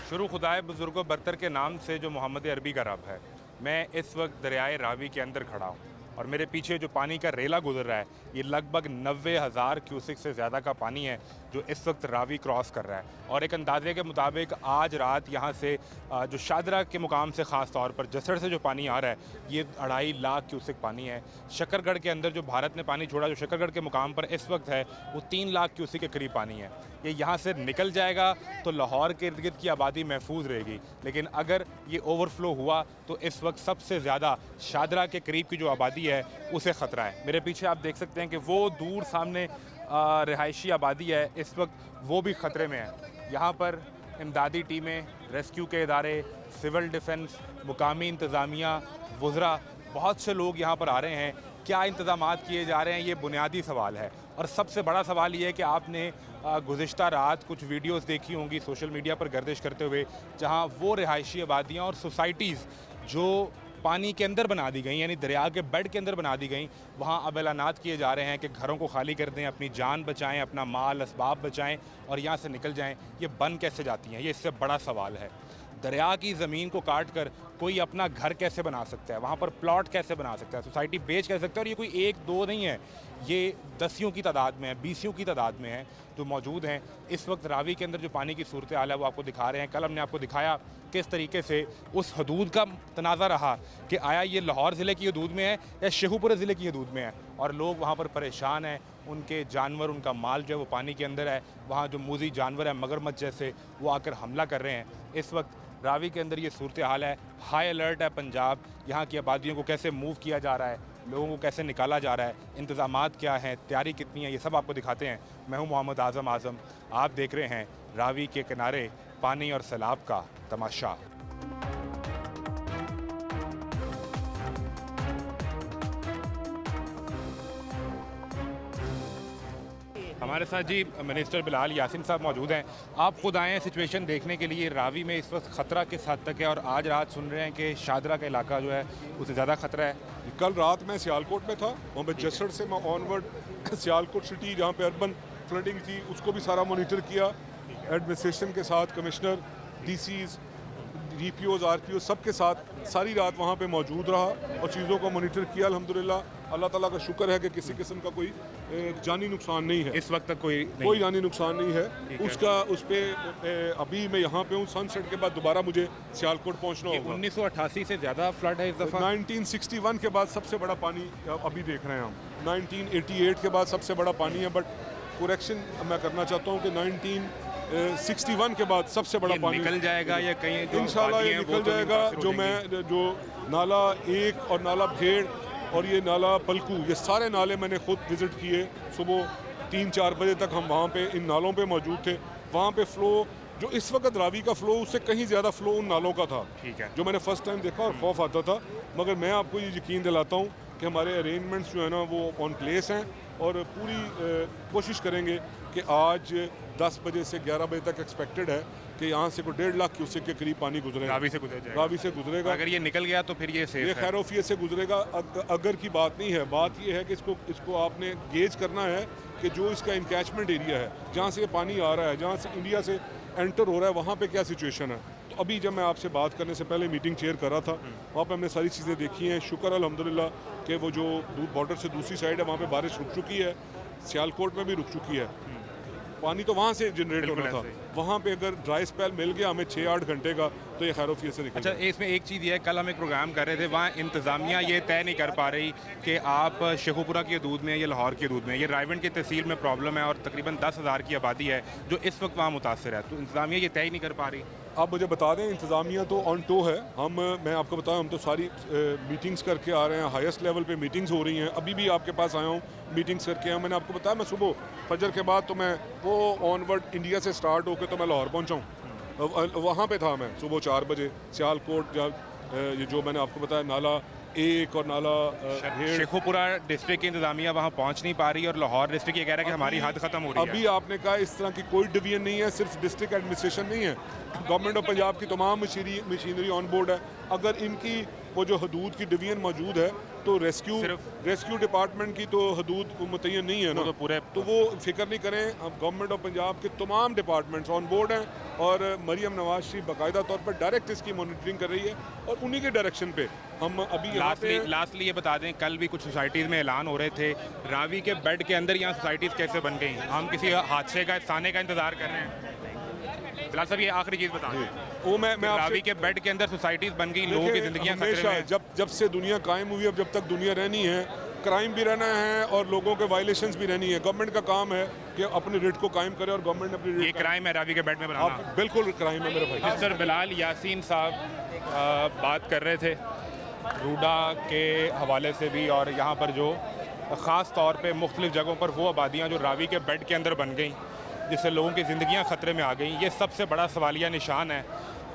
शुरू खुदाए बुज़ुर्गो बरतर के नाम से जो मोहम्मद अरबी का रब है। मैं इस वक्त दरियाए रावी के अंदर खड़ा हूँ और मेरे पीछे जो पानी का रेला गुजर रहा है ये लगभग 90,000 क्यूसिक से ज़्यादा का पानी है जो इस वक्त रावी क्रॉस कर रहा है। और एक अंदाजे के मुताबिक आज रात यहाँ से जो शादरा के मुकाम से ख़ास तौर पर जसड़ से जो पानी आ रहा है ये 2.5 लाख क्यूसिक पानी है। शकरगढ़ के अंदर जो भारत ने पानी छोड़ा जो शकरगढ़ के मुकाम पर इस वक्त है वो 3 लाख क्यूसिक के करीब पानी है। ये यहाँ से निकल जाएगा तो लाहौर के इर्द गिर्द की आबादी महफूज रहेगी, लेकिन अगर ये ओवरफ्लो हुआ तो इस वक्त सबसे ज़्यादा शादरा के करीब की जो आबादी है उसे ख़तरा है। मेरे पीछे आप देख सकते हैं कि वो दूर सामने रिहायशी आबादी है, इस वक्त वो भी ख़तरे में है। यहाँ पर इमदादी टीमें, रेस्क्यू के इदारे, सिविल डिफेंस, मुकामी इंतज़ामिया, वज़रा, बहुत से लोग यहाँ पर आ रहे हैं। क्या इंतज़ामात किए जा रहे हैं ये बुनियादी सवाल है। और सबसे बड़ा सवाल ये है कि आपने गुज़िश्ता रात कुछ वीडियोस देखी होंगी सोशल मीडिया पर गर्दिश करते हुए, जहाँ वो रिहायशी आबादियाँ और सोसाइटीज़ जो पानी के अंदर बना दी गई यानी दरिया के बेड के अंदर बना दी गई, वहाँ अब ऐलानात किए जा रहे हैं कि घरों को खाली कर दें, अपनी जान बचाएं, अपना माल असबाब बचाएं और यहाँ से निकल जाएं। ये बन कैसे जाती हैं, ये इससे बड़ा सवाल है। दरिया की ज़मीन को काट कर कोई अपना घर कैसे बना सकता है, वहाँ पर प्लॉट कैसे बना सकता है, सोसाइटी बेच कैसे सकता है। और ये कोई एक दो नहीं है, ये दसियों की तादाद में है, बीसियों की तादाद में है जो मौजूद हैं। इस वक्त रावी के अंदर जो पानी की सूरत हाल है वो आपको दिखा रहे हैं। कल हमने आपको दिखाया किस तरीके से उस हदूद का तनाज़ा रहा कि आया ये लाहौर ज़िले की हदूद में है या शेखुपुरा ज़िले की हदूद में है, और लोग वहाँ पर परेशान हैं। उनके जानवर, उनका माल जो है वो पानी के अंदर है। वहाँ जो मूज़ी जानवर है मगरमच्छ जैसे, वो आकर हमला कर रहे हैं। इस वक्त रावी के अंदर ये सूरत हाल है। हाई अलर्ट है पंजाब। यहाँ की आबादियों को कैसे मूव किया जा रहा है, लोगों को कैसे निकाला जा रहा है, इंतज़ामात क्या हैं, तैयारी कितनी है, ये सब आपको दिखाते हैं। मैं हूँ मोहम्मद आज़म। आप देख रहे हैं रावी के किनारे पानी और सैलाब का तमाशा। हमारे साथ जी मिनिस्टर बिलाल यासिन साहब मौजूद हैं। आप खुद आए हैं सिचुएशन देखने के लिए। रावी में इस वक्त ख़तरा किस हद तक है, और आज रात सुन रहे हैं कि शादरा का इलाका जो है उससे ज़्यादा ख़तरा है। कल रात मैं सियालकोट में था, वहाँ पे जसड़ से मैं ऑनवर्ड सियालकोट सिटी जहाँ पे अर्बन फ्लडिंग थी उसको भी सारा मॉनिटर किया। एडमिनिस्ट्रेशन के साथ, कमिश्नर, डीसीज, डीपीओज, आरपीओ सबके साथ सारी रात वहाँ पे मौजूद रहा और चीज़ों को मॉनिटर किया। अल्हम्दुलिल्लाह अल्लाह ताला का शुक्र है कि किसी किस्म का कोई जानी नुकसान नहीं है। इस वक्त तक कोई जानी नुकसान नहीं है। उस पर अभी मैं यहाँ पे हूँ। सनसेट के बाद दोबारा मुझे सियालकोट पहुँचना होगा। 1988 से ज़्यादा फ्लड है इस दफ़ा। 1961 के बाद सबसे बड़ा पानी अभी देख रहे हैं हम। 1988 के बाद सबसे बड़ा पानी है, बट कोरेक्शन मैं करना चाहता हूँ कि 1961 के बाद सबसे बड़ा पानी निकल जाएगा या कहीं इंशाल्लाह ये निकल जाएगा। जो नाला एक और नाला भेड़ और ये नाला पलकू, ये सारे नाले मैंने खुद विज़िट किए। सुबह 3-4 बजे तक हम वहाँ पे इन नालों पे मौजूद थे। वहाँ पे फ़्लो जो इस वक्त रावी का फ़्लो उससे कहीं ज़्यादा फ़्लो उन नालों का था। ठीक है, जो मैंने फ़र्स्ट टाइम देखा और खौफ आता था। मगर मैं आपको ये यकीन दिलाता हूँ कि हमारे अरेंजमेंट्स जो है ना वो ऑन प्लेस हैं और पूरी कोशिश करेंगे कि आज 10 बजे से 11 बजे तक एक्सपेक्टेड है कि यहाँ से कोई 1.5 लाख क्यूसेक के करीब पानी गुजरेगा। रावी से गुजरेगा। अगर ये निकल गया तो फिर ये सेफ है। खैरोफियत से गुजरेगा। अगर की बात नहीं है, बात ये है कि इसको आपने गेज करना है कि जो इसका इनकैचमेंट एरिया है, जहाँ से ये पानी आ रहा है, जहाँ से इंडिया से एंटर हो रहा है, वहाँ पे क्या सिचुएशन है। तो अभी जब मैं आपसे बात करने से पहले मीटिंग चेयर कर रहा था, वहाँ पे हमने सारी चीज़ें देखी हैं। शुक्र अल्हम्दुलिल्लाह कि वो जो बॉर्डर से दूसरी साइड है वहाँ पे बारिश रुक चुकी है। सियालकोट में भी रुक चुकी है। पानी तो वहाँ से जनरेट होना था। वहाँ पे अगर ड्राई स्पेल मिल गया हमें 6-8 घंटे का तो ये खैरोफियत से निकल। अच्छा, इसमें एक चीज़ ये है, कल हम एक प्रोग्राम कर रहे थे, वहाँ इंतज़ामिया ये तय नहीं कर पा रही कि आप शेखुपुरा की हदूद में या लाहौर की हदूद में। ये रायवंड की तहसील में प्रॉब्लम है और तकरीबन 10,000 की आबादी है जो इस वक्त वहाँ मुतासर है, तो इंतज़ामिया ये तय नहीं कर पा रही। आप मुझे बता दें, इंतज़ामिया तो ऑन टो है। मैं आपको बताऊं, हम तो सारी मीटिंग्स करके आ रहे हैं। हाईएस्ट लेवल पे मीटिंग्स हो रही हैं। अभी भी आपके पास आया हूँ, मीटिंग्स करके आया। मैंने आपको बताया मैं सुबह फजर के बाद तो मैं वो ऑनवर्ड इंडिया से स्टार्ट होकर तो मैं लाहौर पहुँचा हूँ। वहाँ पे था मैं सुबह 4 बजे। सियालकोट ये जो मैंने आपको बताया नाला एक और नाला शेखुपुरा डिस्ट्रिक्ट की इंतजामिया वहाँ पहुँच नहीं पा रही और लाहौर डिस्ट्रिक्ट ये कह रहा है कि हमारी हद खत्म हो रही है। अभी आपने कहा इस तरह की कोई डिवीजन नहीं है, सिर्फ डिस्ट्रिक्ट एडमिनिस्ट्रेशन नहीं है। गवर्नमेंट ऑफ पंजाब की तमाम मशीनरी ऑन बोर्ड है। अगर इनकी वो जो हदूद की डिवीजन मौजूद है, तो रेस्क्यू डिपार्टमेंट की तो हदूद मुतय्यन नहीं है ना, तो पूरे तो वो फिक्र नहीं करें। अब गवर्नमेंट ऑफ पंजाब के तमाम डिपार्टमेंट्स ऑन बोर्ड हैं और मरियम नवाज शरीफ बाकायदा तौर पर डायरेक्ट इसकी मॉनिटरिंग कर रही है और उन्हीं के डायरेक्शन पे हम अभी यहाँ पे लास्टली ये बता दें, कल भी कुछ सोसाइटीज़ में ऐलान हो रहे थे रावी के बेड के अंदर यहाँ सोसाइटीज़ कैसे बन गई। हम किसी हादसे का साने का इंतज़ार कर रहे हैं। फिलहाल सब ये आखिरी चीज़ बता दें, वो मैं रावी के बेड के अंदर सोसाइटीज़ बन गई, लोगों की ज़िंदगियाँ खतरे में हमेशा हैं। जब से दुनिया कायम हुई, अब जब तक दुनिया रहनी है, क्राइम भी रहना है और लोगों के वायलेशंस भी रहनी है। गवर्नमेंट का काम है कि अपने रेट को कायम करे और गवर्नमेंट अपनी ये रेट क्राइम है रावी के बेड में बनाना। बिल्कुल क्राइम है मेरे भाई। मिस्टर बिलाल यासीन साहब बात कर रहे थे रूडा के हवाले से भी, और यहाँ पर जो ख़ास तौर पे मुख्तलिफ़ जगहों पर वो आबादियाँ जो रावी के बेड के अंदर बन गई, जिससे लोगों की ज़िंदगियाँ ख़तरे में आ गई, ये सबसे बड़ा सवालिया निशान है।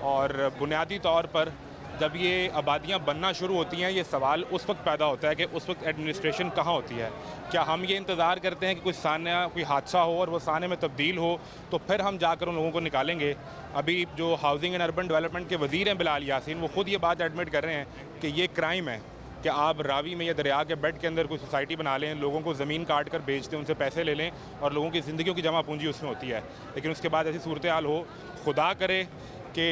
और बुनियादी तौर पर जब ये आबादियाँ बनना शुरू होती हैं, ये सवाल उस वक्त पैदा होता है कि उस वक्त एडमिनिस्ट्रेशन कहाँ होती है। क्या हम ये इंतज़ार करते हैं कि कोई साना, कोई हादसा हो और वो साने में तब्दील हो तो फिर हम जाकर उन लोगों को निकालेंगे? अभी जो हाउसिंग एंड अर्बन डेवलपमेंट के वज़ीर हैं बिलाल यासीन, वो ख़ुद ये बात एडमिट कर रहे हैं कि ये क्राइम है कि आप रावी में या दरिया के बेड के अंदर कोई सोसाइटी बना लें, लोगों को ज़मीन काट कर बेच दें, उनसे पैसे ले लें और लोगों की ज़िंदगियों की जमा पूंजी उसमें होती है। लेकिन उसके बाद ऐसी सूरत हाल हो, खुदा करे कि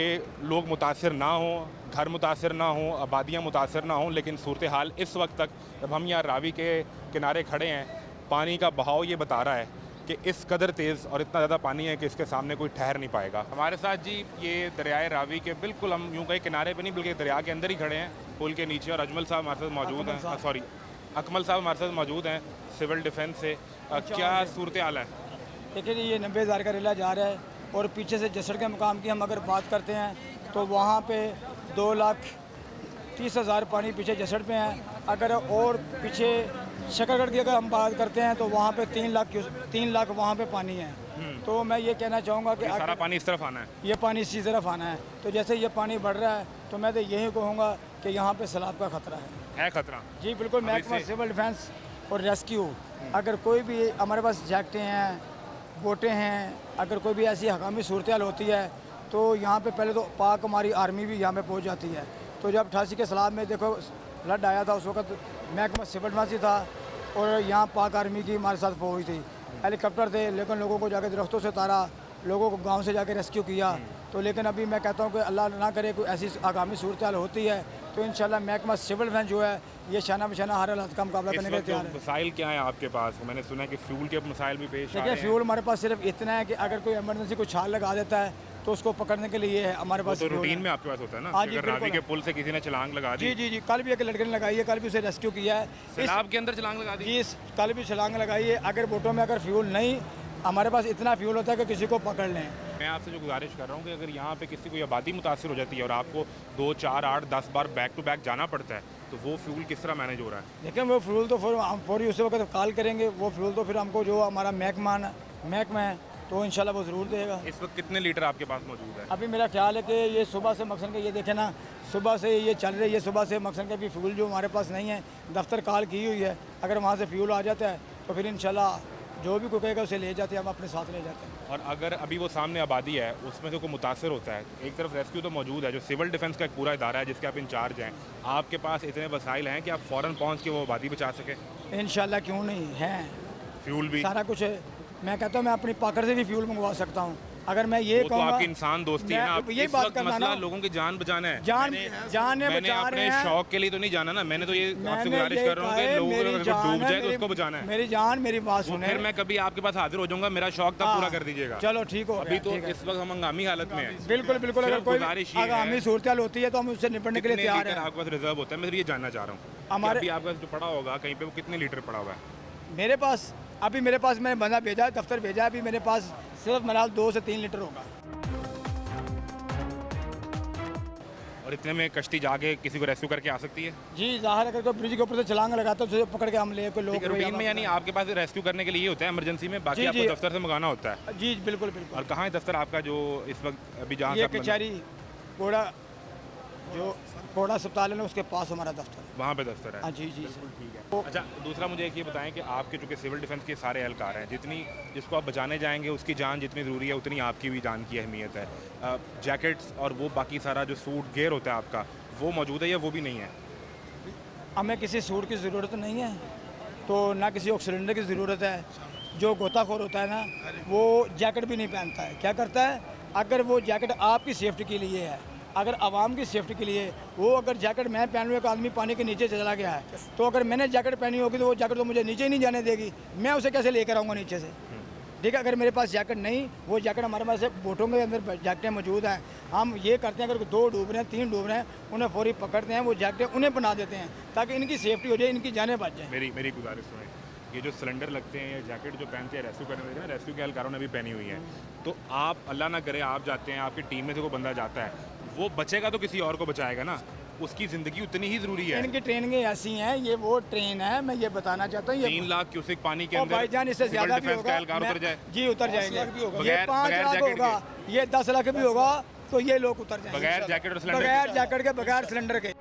लोग मुतासर ना हों, घर मुतासर ना हों, आबादियाँ मुतासर ना हों, लेकिन सूरत हाल इस वक्त तक जब हम यहाँ रावी के किनारे खड़े हैं, पानी का बहाव ये बता रहा है कि इस कदर तेज़ और इतना ज़्यादा पानी है कि इसके सामने कोई ठहर नहीं पाएगा। हमारे साथ जी ये दरियाए रावी के बिल्कुल, हम यूँ कहीं किनारे पे नहीं बल्कि दरिया के अंदर ही खड़े हैं, पुल के नीचे, और अजमल साहब हमारे साथ मौजूद हैं, अकमल साहब हमारे साथ मौजूद हैं सिविल डिफेंस से। क्या सूरत हाल है? देखिए ये 90,000 का रेला जा रहा है और पीछे से जसड़ के मुकाम की हम अगर बात करते हैं तो वहाँ पे 2,30,000 पानी पीछे जसड़ पे हैं। अगर और पीछे शकरगढ़ की अगर हम बात करते हैं तो वहाँ पे 3 लाख वहाँ पे पानी है। तो मैं ये कहना चाहूँगा कि सारा पानी इस तरफ आना है, ये पानी इसी तरफ आना है। तो जैसे ये पानी बढ़ रहा है तो मैं तो यही कहूँगा कि यहाँ पे सैलाब का ख़तरा है खतरा। जी बिल्कुल। महकमा सिविल डिफेंस और रेस्क्यू, अगर कोई भी हमारे पास जैकटें हैं, बोटें हैं, अगर कोई भी ऐसी हकामी सूरत हाल होती है तो यहाँ पे पहले तो पाक हमारी आर्मी भी यहाँ पे पहुँच जाती है। तो जब 88 के सैलाब में देखो फ्लड आया था, उस वक्त महकमा सिविल डिफेंस ही था और यहाँ पाक आर्मी की हमारे साथ पहुँच थी, हेलीकॉप्टर थे, लेकिन लोगों को जाके दरख्तों से उतारा, लोगों को गांव से जाके रेस्क्यू किया। तो लेकिन अभी मैं कहता हूँ कि अल्लाह ना करे कोई ऐसी आगामी सूरत हाल होती है तो इंशाल्लाह महकमा सिविल डिफेंस जो है ये शाना बशाना हर हालात का मुकाबला करने के लिए तैयार है। मसाइल क्या है आपके पास? मैंने सुना है कि फ्यूल के मसाइल भी पेश आ रहे देखिए हैं। फ्यूल हमारे पास सिर्फ इतना है कि अगर कोई इमरजेंसी को छाल लगा देता है तो उसको पकड़ने के लिए है हमारे पास। तो रूटीन में आपके पास होता है ना? हाँ जी, अगर रावी बिल्कुल। के पुल से किसी ने छलांग लगा दी। जी, कल भी एक लड़के ने लगाई है, कल भी उसे रेस्क्यू किया है। सैलाब के अंदर छलांग लगा दी जी, कल भी छलांग लगाई है। अगर बोटों में अगर फ्यूल नहीं, हमारे पास इतना फ्यूल होता है कि किसी को पकड़ लें। मैं आपसे जो गुजारिश कर रहा हूँ कि अगर यहाँ पे किसी कोई आबादी मुतासर हो जाती है और आपको 2, 4, 8, 10 बार बैक टू बैक जाना पड़ता है तो वो फ्यूल किस तरह मैनेज हो रहा है? लेकिन वो फ्यूल तो फिर हम फौरी उसी वक्त कॉल करेंगे, वो फ्यूल तो फिर हमको जो हमारा महकमा है तो इंशाल्लाह वो ज़रूर देगा। इस वक्त कितने लीटर आपके पास मौजूद है? अभी मेरा ख्याल है कि ये सुबह से मकसन के ये देखें ना, सुबह से ये चल रही है, सुबह से मकसन के भी फ्यूल जो हमारे पास नहीं है, दफ्तर कॉल की हुई है, अगर वहाँ से फ्यूल आ जाता है तो फिर इंशाल्लाह जो भी कोई कहेगा उसे ले जाते हैं, हम अपने साथ ले जाते हैं। और अगर अभी वो सामने आबादी है उसमें से कोई मुतासर होता है, एक तरफ रेस्क्यू तो मौजूद है जो सिविल डिफेंस का एक पूरा इदारा है जिसके आप इंचार्ज हैं, आपके पास इतने वसाइल हैं कि आप फ़ौरन पहुँच के वो आबादी बचा सकें? इंशाल्लाह क्यों नहीं है, फ्यूल भी सारा कुछ है। मैं कहता हूँ मैं अपनी पाकर से भी फ्यूल मंगवा सकता हूँ। अगर मैं ये वो तो आपकी इंसान दोस्ती है ना। आप यही इस बात वक्त करना मसला ना, लोगों की जान बचाना है। जान मैंने बचा अपने रहे हैं। शौक के लिए तो नहीं जाना ना, मैंने तो ये आपसे मैंने गुजारिश ये कर रहा हूँ कहा कि है, लोगों को मेरी अगर जान डूब है, जाए तो उसको बचाना है। मेरी जान, मेरी बात तो सुने। फिर मैं कभी आपके पास हाजिर हो जाऊंगा, मेरा शौक तब पूरा कर दीजिएगा। चलो ठीक हो अभी गया, तो ठीक है। इस वक्त हम हंगामी हालत में हैं। बिल्कुल बिल्कुल, अगर सिर्फ कोई गुजारिश ये है- आगामी सूरत हाल होती है तो हम उससे निपटने के लिए कितने तैयार लीटर हैं। आपके पास रिजर्व होता है? मैं ये जानना चाह रहा हूँ हमारे अभी आपके पास जो पड़ा होगा कहीं पे, वो कितने लीटर पड़ा हुआ है? मेरे पास मैंने बंदा भेजा है, दफ्तर भेजा है, अभी मेरे पास सिर्फ मनाल 2 से 3 लीटर होगा। और इतने में कश्ती जाके किसी को रेस्क्यू करके आ सकती है? जी जाहिर है, अगर कोई ब्रिज के ऊपर से छलांग लगाता है तो उसे पकड़ के हम ले कोई लोग रूटीन में, यानी आपके पास रेस्क्यू करने के लिए होता है इमरजेंसी में, बाकी जी, आपको जी। दफ्तर से मंगाना होता है। जी बिल्कुल बिल्कुल। और कहाँ है दफ्तर आपका जो इस वक्त अभी जहाँ से ये आप मतलब- कचहरी घोड़ा जो कोड़ा अस्पताल है ना उसके पास हमारा दफ्तर है। वहाँ पे दफ्तर है। हाँ जी जी सर। ठीक है। अच्छा, दूसरा मुझे एक ये बताएं कि आपके चूँकि सिविल डिफेंस के सारे एहलकार हैं, जिसको आप बचाने जाएंगे उसकी जान जितनी ज़रूरी है उतनी आपकी भी जान की अहमियत है। जैकेट्स और वो बाकी सारा जो सूट गेयर होता है आपका, वो मौजूद है या वो भी नहीं है? हमें किसी सूट की ज़रूरत नहीं है, तो ना किसी ऑक्सीजन की ज़रूरत है। जो गोताखोर होता है ना, वो जैकेट भी नहीं पहनता है। क्या करता है, अगर वो जैकेट आपकी सेफ्टी के लिए है, अगर आवाम की सेफ्टी के लिए, वो अगर जैकेट मैं पहन लूँ, एक आदमी पानी के नीचे चला गया है, तो अगर मैंने जैकेट पहनी होगी तो वो जैकेट तो मुझे नीचे ही नहीं जाने देगी, मैं उसे कैसे लेकर आऊँगा नीचे से? ठीक है, अगर मेरे पास जैकेट नहीं, वो जैकेट हमारे पास बोटों के अंदर जैकेटें मौजूद हैं। हम ये करते हैं, अगर 2 डूब रहे हैं 3 डूब रहे हैं, उन्हें फौरी पकड़ते हैं, वो जैकेटें उन्हें बना देते हैं ताकि इनकी सेफ्टी हो जाए, इनकी जानें बच जाएँ। मेरी गुजारिश सुने, ये जो सिलेंडर लगते हैं या जैकेट जो पहनते हैं रेस्क्यू करने वाले, रेस्क्यू के एहलकारों ने भी पहनी हुई है, तो आप अल्लाह ना करे आप जाते हैं, आपकी टीम में से कोई बंदा जाता है, वो बचेगा तो किसी और को बचाएगा ना, उसकी ज़िंदगी उतनी ही ज़रूरी है। इनकी ट्रेनिंग ऐसी हैं, ये वो ट्रेन है, मैं ये बताना चाहता हूँ। 3 लाख क्यूसेक पानी के और अंदर भाईजान इससे सिविल ज़्यादा भी डिफेंस का होगा। एहलकार उतर जाए, जी उतर जाएंगे। ये बगैर- 5 बगैर लाख जैकेट होगा, ये 10 लाख भी होगा, तो ये लोग उतर जाएंगे बगैर जैकेट और सिलेंडर बगैर जैकेट के, बगैर सिलेंडर के।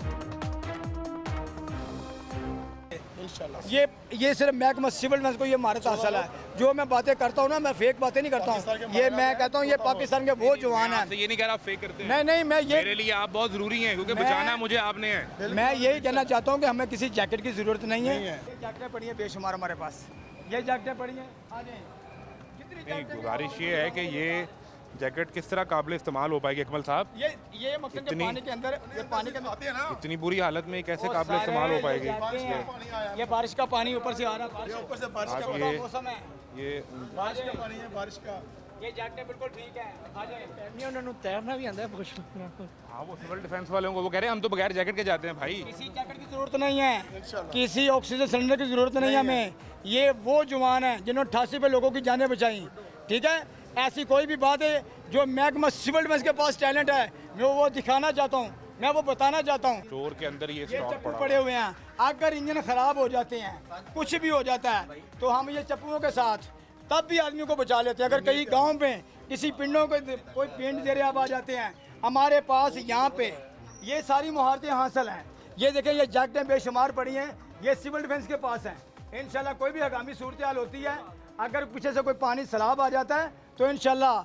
ये सिर्फ महकमा सिविल डिफेंस को ये महारत हासिल है। जो मैं बातें करता हूँ ना, मैं फेक बातें नहीं करता हूँ। ये मैं कहता हूँ, ये पाकिस्तान के वो जवान हैं। आपसे ये नहीं कह रहा आप फेक करते हैं, नहीं, मैं ये मेरे लिए आप बहुत ज़रूरी हैं क्योंकि मैं- बचाना मुझे आपने है। मैं यही कहना चाहता हूँ कि हमें किसी जैकेट की ज़रूरत नहीं है। ये जैकेटें पड़ी हैं बेशुमार हमारे पास, ये जैकेटें पड़ी हैं, आ जाएं। जितनी नहीं, जैकेटें गुजारिश ये है कि ये जैकेट किस तरह काबिल इस्तेमाल हो पाएगी अकमल साहब? ये मकसद के इतनी- पानी के अंदर, ये पानी के अंदर इतनी बुरी हालत में कैसे वो काबिल इस्तेमाल हो सारे पाएगी? जाते हैं। ये बारिश का पानी ऊपर से आ रहा है, ऊपर से बारिश आज का ये- मौसम है, ये बारिश का पानी है, बारिश का। ये जैकेटें बिल्कुल ठीक है, आ जाए। नहीं उन्होंने तैरना भी आंदा है कुछ। हाँ, वो सिविल डिफेंस वालों को वो कह रहे हैं हम तो बगैर जैकेट के जाते हैं भाई। किसी जैकेट की जरूरत नहीं है, किसी ऑक्सीजन सिलेंडर की जरूरत नहीं है हमें। ये वो जवान हैं जिन्होंने 88 पे लोगों की जानें बचाई। ठीक है, ऐसी कोई भी बात है जो महकमा सिविल डिफेंस के पास टैलेंट है, मैं वो दिखाना चाहता हूँ, मैं वो बताना चाहता हूँ। स्टोर के अंदर ये ये स्टॉक चप्पू पड़ा पड़े हुए हैं, अगर इंजन खराब हो जाते हैं, कुछ भी हो जाता है, तो हम ये चप्पुओं के साथ तब भी आदमियों को बचा लेते हैं। अगर कहीं गांव में किसी पिंडों को कोई पिंड दरियाब आ जाते हैं, हमारे पास यहाँ पे ये सारी महारतें हासिल हैं। ये देखें, ये जैकेटें बेशुमार पड़ी हैं, ये सिविल डिफेंस के पास हैं। इंशाल्लाह कोई भी हंगामी सूरत हाल होती है, अगर पीछे से कोई पानी सैलाब आ जाता है, तो इंशाल्लाह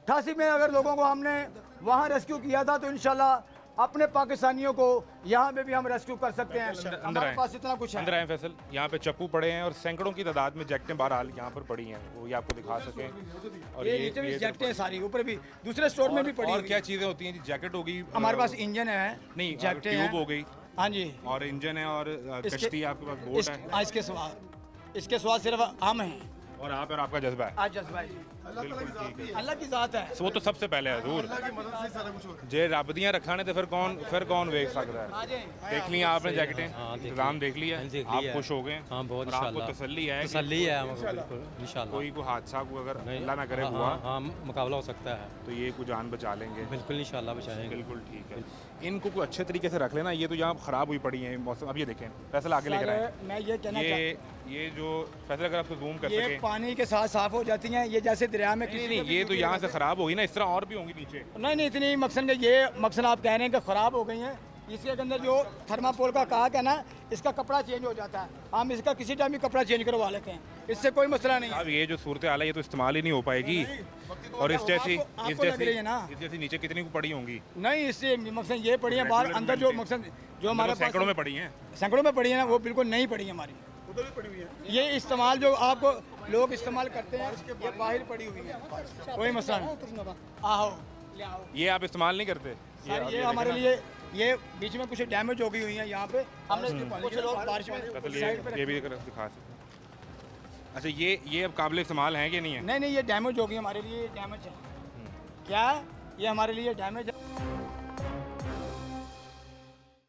88 में अगर लोगों को हमने वहाँ रेस्क्यू किया था, तो इंशाल्लाह अपने पाकिस्तानियों को यहाँ पे भी हम रेस्क्यू कर सकते हैं। अंदर हमारे आए। पास इतना कुछ है। अंदर आए फैसल, यहाँ पे चप्पू पड़े हैं और सैकड़ों की तादाद में जैकेटें बहरहाल यहाँ पर पड़ी हैं, वो ये आपको दिखा सकें। और ये नीचे भी ये जैकेटें सारी, ऊपर भी दूसरे स्टोर में भी पड़ी और हुई क्या हैं। चीज़ें होती हैं जी? जैकेट होगी, हमारे पास इंजन है, नहीं जैकेटें ट्यूब हैं। हो गई हाँ जी, और इंजन है और कश्ती है, आपके पास बोट है इसके स्वाद सिर्फ हम हैं। और आप और आपका जज्बा है। आज जज्बाई बिल्कुल ठीक है, अल्लाह की ज़ात है। वो तो सबसे पहले हजूर जे रब दियां रखा ने तो फिर कौन वेख सकता है? आ जाए। देख लिया आपने जैकेटें, हाँ, देख इंतजाम देख लिया, हाँ, देख आप लिया। खुश हो गए? हाँ, बहुत और आपको इंशाल्लाह। तसल्ली है कि तसल्ली है हमको बिल्कुल इंशाल्लाह। कोई हादसा को अगर नहीं, अल्लाह ना करे हाँ, हुआ हाँ, मुकाबला हो सकता है, तो ये कुछ जान बचा लेंगे। बिल्कुल इंशाल्लाह बचाएंगे। बिल्कुल ठीक है, इनको कोई अच्छे तरीके से रख लेना। ये तो यहाँ ख़राब हुई पड़ी है मौसम। अब ये देखें, फैसल आगे लेकर आए। सर, मैं ये कहना ये जो फैसल अगर आपको जूम कर ये सके। पानी के साथ साफ हो जाती हैं, ये जैसे दरिया में नहीं, ये तो यहाँ से ख़राब होगी ना, इस तरह और भी होंगी नीचे। नहीं इतनी मकसद के, ये मकसद आप कह रहे हैं कि ख़राब हो गई हैं। इसके अंदर जो थर्मापोल का काक है ना, इसका कपड़ा चेंज हो जाता है, हम इसका किसी टाइम भी कपड़ा चेंज करवा लेते हैं, इससे कोई मसला नहीं है। अब ये जो सूरत हाल है, ये तो इस्तेमाल ही नहीं हो पाएगी। और इस जैसी आपको लग रही है ना? इस जैसी नीचे कितनी को पड़ी होंगी? नहीं, इससे मकसद ये पड़ी है बाहर, अंदर जो मकसद जो हमारे पास सैकड़ों में पड़ी हैं। सैकड़ों में पड़ी है ना, वो बिल्कुल नहीं पड़ी है हमारी। ये इस्तेमाल जो आपको लोग इस्तेमाल करते हैं, ये बाहर पड़ी हुई है, कोई मसला नहीं। आओ ले आओ। ये आप इस्तेमाल नहीं करते? सर, ये हमारे लिए, ये बीच में कुछ डैमेज हो गई हुई है यहाँ पे, हमने कुछ लोग बारिश में मतलब साइड पे ये भी अगर दिखा सकते। अच्छा, ये अब काबिल इस्तेमाल है कि नहीं है? नहीं, ये डैमेज हो गई हमारे लिए, ये डैमेज है। क्या है? ये हमारे लिए डैमेज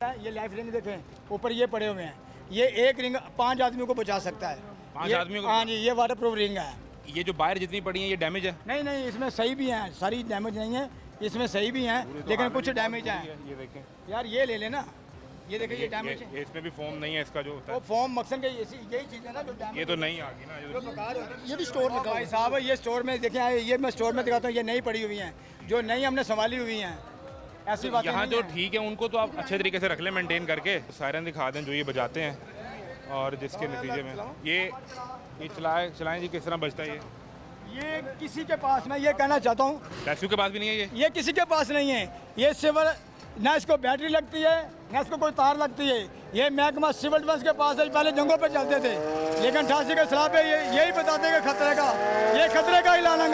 है। ये लाइफ रिंग देखें, ऊपर ये पड़े हुए हैं, ये एक रिंग 5 आदमियों को बचा सकता है। 5 ये- आदमियों को? हाँ जी, ये वाटर प्रूफ रिंग है। ये जो बाहर जितनी पड़ी हैं ये डैमेज है? नहीं, इसमें सही भी हैं, सारी डैमेज नहीं है, इसमें सही भी हैं, लेकिन कुछ डैमेज है। ये देखें, यार ये ले लेना, ये देखिए, ये डैमेज है। ये इसमें भी फोम नहीं है इसका जो होता वो है। फॉर्म मकसद के यही चीज़ है ना जो डैमेज। ये तो नहीं आ गई ना, ये तो- ये भी स्टोर लगा भाई साहब, ये स्टोर में देखें, ये मैं स्टोर में दिखाता हूँ, ये नई पड़ी हुई हैं, जो नई हमने संभाली हुई हैं, ऐसी बात यहाँ जो ठीक है उनको तो आप अच्छे तरीके से रख लें मेंटेन करके, सायरन दिखा दें जो ये बजाते हैं और जिसके नतीजे में ये चलाएं जी। किस तरह बजता है ये किसी के पास, मैं ये कहना चाहता हूँ, रेस्क्यू के पास भी नहीं है ये किसी के पास नहीं है। ये सिविल, ना इसको बैटरी लगती है ना इसको कोई तार लगती है। ये महकमा सिविल डिफेंस के पास है, पहले जंगों पे चलते थे, लेकिन 88 के खिलाफ है। यही बताते हैं कि खतरे का, ये खतरे का ऐलान है।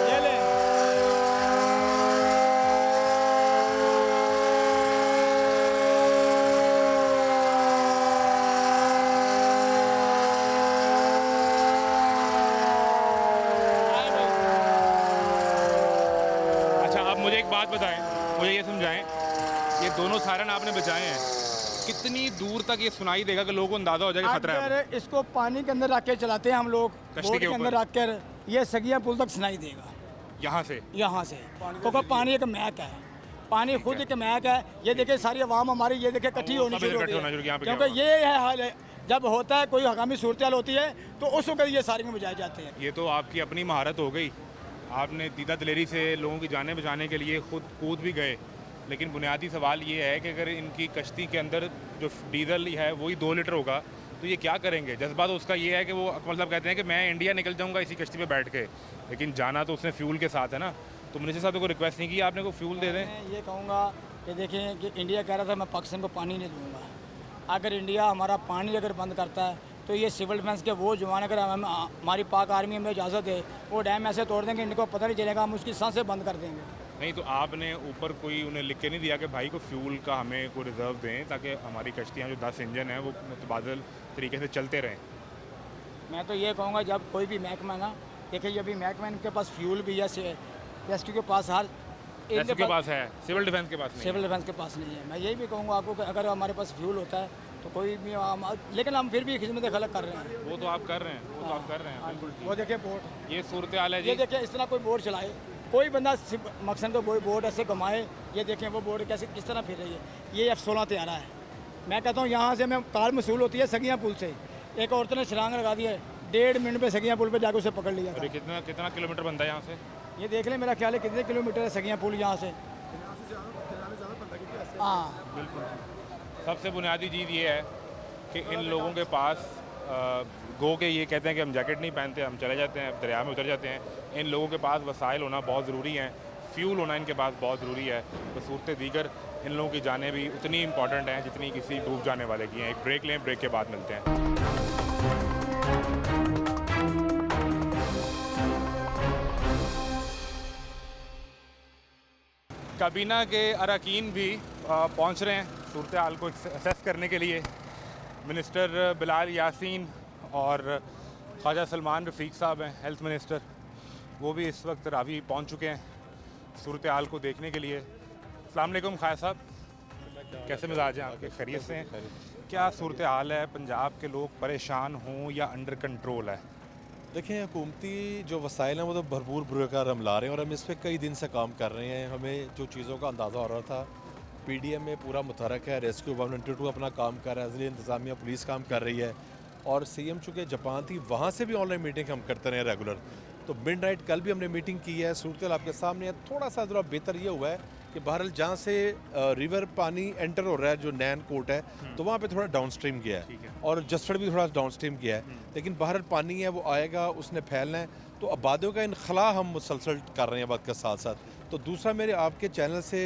ये ले। अच्छा, अब मुझे एक बात बताएं, मुझे ये समझाएं, ये दोनों सायरन आपने बचाए हैं, कितनी दूर तक ये सुनाई देगा कि लोगों को अंदाजा हो जाएगा खतरा है? अगर इसको पानी के अंदर रख के चलाते हैं हम लोग, कश्ती बोट के के अंदर ऊपर? रख कर, ये सगिया पुल तक सुनाई देगा यहाँ से यहाँ से, क्योंकि पानी एक महक है, पानी खुद एक महक है। ये देखिए सारी आवाम हमारी ये देखिए इकट्ठी होनी सब इधर शुरू हो इकट्ठे होना शुरू, गई यहाँ पे है, क्या क्योंकि ये है हाल है। जब होता है कोई हंगामी सूरत हाल होती है तो उस वक्त ये सारी में बजाए जाते हैं। ये तो आपकी अपनी महारत हो गई, आपने दीदा दिलेरी से लोगों की जानें बचाने के लिए खुद कूद भी गए, लेकिन बुनियादी सवाल ये है कि अगर इनकी कश्ती के अंदर जो डीजल है वही 2 लीटर होगा तो ये क्या करेंगे? जज्बा तो उसका ये है कि वो मतलब कहते हैं कि मैं इंडिया निकल जाऊंगा इसी कश्ती पे बैठ के, लेकिन जाना तो उसने फ्यूल के साथ है ना। तो मिनिस्टर साहब को रिक्वेस्ट नहीं की आपने को फ्यूल दे दें? मैं ये कहूँगा कि देखें कि इंडिया कह रहा था मैं पाकिस्तान को पानी नहीं दूंगा। अगर इंडिया हमारा पानी अगर बंद करता है तो ये सिविल डिफेंस के वो जवान, अगर हमारी पाक आर्मी हमें इजाज़त है, वो डैम ऐसे तोड़ देंगे इनको पता नहीं चलेगा, हम उसकी सांसें बंद कर देंगे। नहीं तो आपने ऊपर कोई उन्हें लिख के नहीं दिया कि भाई को फ्यूल का हमें कोई रिजर्व दें ताकि हमारी कश्तियाँ जो 10 इंजन हैं वो मुतबादल तरीके से चलते रहें? मैं तो ये कहूँगा जब कोई भी महकमा ना, देखिए जब भी महकमा इनके पास फ्यूल भी है, रेस्क्यू के पास हर रेस्क्यू के पास है, सिविल डिफेंस के पास नहीं है। सिविल डिफेंस के पास नहीं है। मैं यही भी कहूँगा आपको कि अगर हमारे पास फ्यूल होता है तो कोई भी लेकिन हम फिर भी खिदमत खलक कर रहे हैं। वो तो आप कर रहे हैं, वो तो आप कर रहे हैं, बिल्कुल ठीक। वो देखिए बोट, ये सूरत हाल है ये जी। देखिए इस तरह कोई बोट चलाए, कोई बंदा मकसद को कोई बोट ऐसे घुमाए, ये देखें वो बोट कैसे किस तरह फिर रही है। ये F-16 तैयारा है। मैं कहता हूँ यहाँ से मैं कार मसूल होती है सगिया पुल से, एक औरत ने छलांग लगा दी है, 1.5 मिनट पे सगिया पुल पे जाकर उसे पकड़ लिया और ये था। कितना किलोमीटर बनता है यहाँ से? ये देख लें, मेरा ख्याल है कितने किलोमीटर है सगिया पुल यहाँ से। हाँ बिल्कुल। सबसे बुनियादी चीज़ ये है कि इन लोगों के पास गो के ये कहते हैं कि हम जैकेट नहीं पहनते, हम चले जाते हैं दरिया में उतर जाते हैं। इन लोगों के पास वसाइल होना बहुत ज़रूरी है, फ्यूल होना इनके पास बहुत ज़रूरी है। तो सूरत दीगर इन लोगों की जानें भी उतनी इंपॉर्टेंट हैं जितनी किसी डूब जाने वाले की हैं। एक ब्रेक लें, ब्रेक के बाद मिलते हैं। काबीना के अरकान भी पहुंच रहे हैं सूरत हाल को असेस करने के लिए। मिनिस्टर बिलाल यासीन और ख्वाजा सलमान रफ़ीक साहब हैं, हेल्थ मिनिस्टर, वो भी इस वक्त रावी पहुंच चुके हैं सूरत हाल को देखने के लिए। अस्सलाम वालेकुम ख्वाजा साहब, कैसे मिजाज हैं आपके? खैरियत से हैं? क्या सूरत हाल है? पंजाब के लोग परेशान हों या अंडर कंट्रोल है? देखिए, हुकूमती जो वसाइल हैं वो तो भरपूर पुरकार हम ला रहे हैं और हम इस पर कई दिन से काम कर रहे हैं। हमें जो चीज़ों का अंदाज़ा हो रहा था, पीडीएम में पूरा मुतहरक है, रेस्क्यू 192 अपना काम कर रहा है, अज़ली इंतज़ामिया पुलिस काम कर रही है, और सीएम चूँकि जापान थी वहाँ से भी ऑनलाइन मीटिंग हम करते रहे रेगुलर। तो मिड नाइट कल भी हमने मीटिंग की है। सूरत आपके सामने है। थोड़ा सा ज़रा बेहतर ये हुआ है कि बहरहाल जहाँ से रिवर पानी एंटर हो रहा है, जो नैन कोट है, तो वहाँ पे थोड़ा डाउन स्ट्रीम गया है और जसफड़ भी थोड़ा डाउन स्ट्रीम गया है, लेकिन बहरहाल पानी है वो आएगा, उसने फैलना है। तो आबादियों का इनखला हम मुसलसल कर रहे हैं वक्त के साथ साथ। तो दूसरा मेरे आपके चैनल से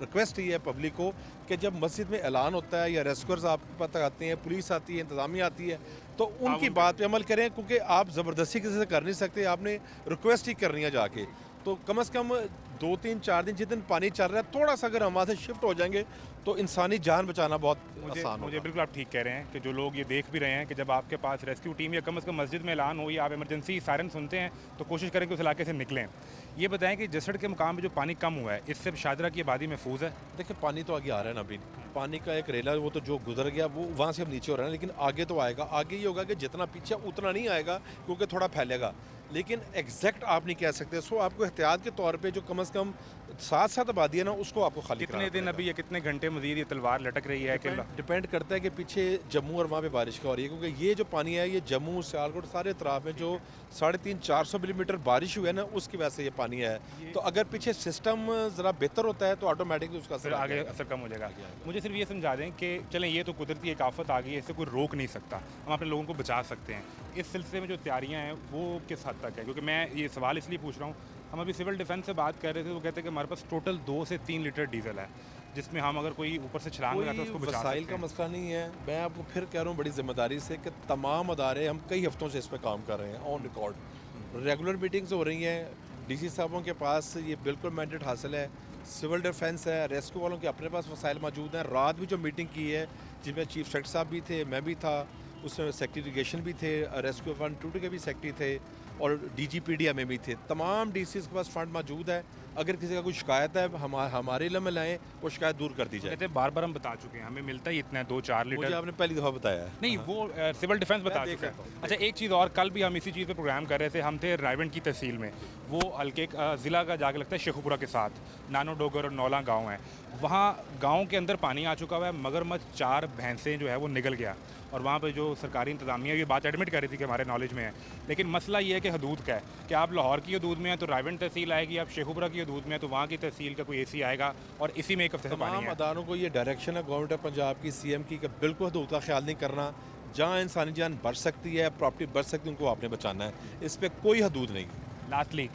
रिक्वेस्ट ही है पब्लिक को कि जब मस्जिद में ऐलान होता है या रेस्क्यूअर्स आपके पास आते हैं, पुलिस आती है, इंतज़ामिया आती है, तो उनकी बात पे अमल करें, क्योंकि आप ज़बरदस्ती किसी से कर नहीं सकते, आपने रिक्वेस्ट ही करनी है जाके। तो कम से कम 2-3-4 दिन जितने पानी चल रहा है, थोड़ा सा अगर हम वहाँ से शिफ्ट हो जाएंगे तो इंसानी जान बचाना बहुत आसान मुझे होगा। बिल्कुल आप ठीक कह रहे हैं कि जो लोग ये देख भी रहे हैं कि जब आपके पास रेस्क्यू टीम या कम से कम मस्जिद में ऐलान हो या आप इमरजेंसी सायरन सुनते हैं तो कोशिश करें कि उस इलाके से निकलें। ये बताएं कि जसड़ के मुकाम पे जो पानी कम हुआ है, इससे शादरा की आबादी महफूज है? देखिए, पानी तो आगे आ रहा है ना अभी, पानी का एक रेला वो तो जो गुजर गया वो वहाँ से हम नीचे हो रहे हैं, लेकिन आगे तो आएगा। आगे ये होगा कि जितना पीछे उतना नहीं आएगा क्योंकि थोड़ा फैलेगा, लेकिन एग्जैक्ट आप नहीं कह सकते। सो आपको एहतियात के तौर पे जो कम से कम 7 आबादी है ना, उसको आपको खाली कितने दिन अभी या कितने घंटे मजीद ये तलवार लटक रही है कि डिपेंड करता है कि पीछे जम्मू और वहाँ पे बारिश का हो रही है, क्योंकि ये जो पानी है ये जम्मू सियालकोट सारे इतराफ में जो 350-400 मिलीमीटर बारिश हुई है ना, उसकी वजह से ये पानी है। तो अगर पीछे सिस्टम ज़रा बेहतर होता है तो ऑटोमेटिकली उसका फिर आगे असर कम हो जाएगा। मुझे सिर्फ ये समझा दें कि चलें ये तो कुदरती एक आफत आ गई है, इसे कोई रोक नहीं सकता, हम अपने लोगों को बचा सकते हैं। इस सिलसिले में जो तैयारियां हैं वो किस हद तक है? क्योंकि मैं ये सवाल इसलिए पूछ रहा हूँ, हम अभी सिविल डिफेंस से बात कर रहे थे, वो कहते हैं कि हमारे पास टोटल 2 से 3 लीटर डीजल है, जिसमें हम अगर कोई ऊपर से छलांग लगाते हैं उसको बचा वसाइल सकते का हैं। मसला नहीं है। मैं आपको फिर कह रहा हूँ बड़ी जिम्मेदारी से कि तमाम अदारे हम कई हफ्तों से इस पर काम कर रहे हैं, ऑन रिकॉर्ड रेगुलर मीटिंग्स हो रही हैं। डीसी साहबों के पास ये बिल्कुल मैंडेट हासिल है, सिविल डिफेंस है, रेस्क्यू वालों के अपने पास वसाइल मौजूद हैं। रात भी जो मीटिंग की है जिसमें चीफ सेक्रेटरी साहब भी थे, मैं भी था, उसमें सेक्रेटरी इरीगेशन भी थे, रेस्क्यू फंड 2 के भी सेक्रेटरी थे और DGPDA में भी थे। तमाम DCs के पास फंड मौजूद है। अगर किसी का कोई शिकायत है हमारे इल्म में लाएँ, वो शिकायत दूर कर दी जाए। कहते हैं बार बार हम बता चुके हैं, हमें मिलता ही इतना है 2-4 मुझे लीटर। आपने पहली दफ़ा बताया है। नहीं वो सिविल डिफेंस बता देख चुका लेता है। अच्छा एक चीज़ और, कल भी हम इसी चीज़ पे प्रोग्राम कर रहे थे, हम थे रायवंड की तहसील में, वो हल्के ज़िला का जाके लगता है शेखुपुरा के साथ, नानो डोगर और नौला गांव है, वहाँ गांव के अंदर पानी आ चुका हुआ है, मगरमच्छ 4 भैंसें जो है वो निगल गया, और वहाँ पे जो सरकारी इंतजामिया ये बात एडमिट कर रही थी कि हमारे नॉलेज में है। लेकिन मसला ये है कि हदूद का है कि आप लाहौर की हदूद में हैं तो रायवंड तहसील आएगी, आप शेखुपुरा की हदूद में हैं तो वहाँ की तहसील का कोई AC आएगा, और इसी में एक हफ्ते से पानी तमाम है। अदारों को ये डायरेक्शन है गवर्नमेंट ऑफ पंजाब की, CM की, कि बिल्कुल हदूद का ख्याल नहीं करना। जहाँ इंसानी जान बच सकती है, प्रॉपर्टी बच सकती है, उनको आपने बचाना है, इस पर कोई हदूद नहीं। लास्टली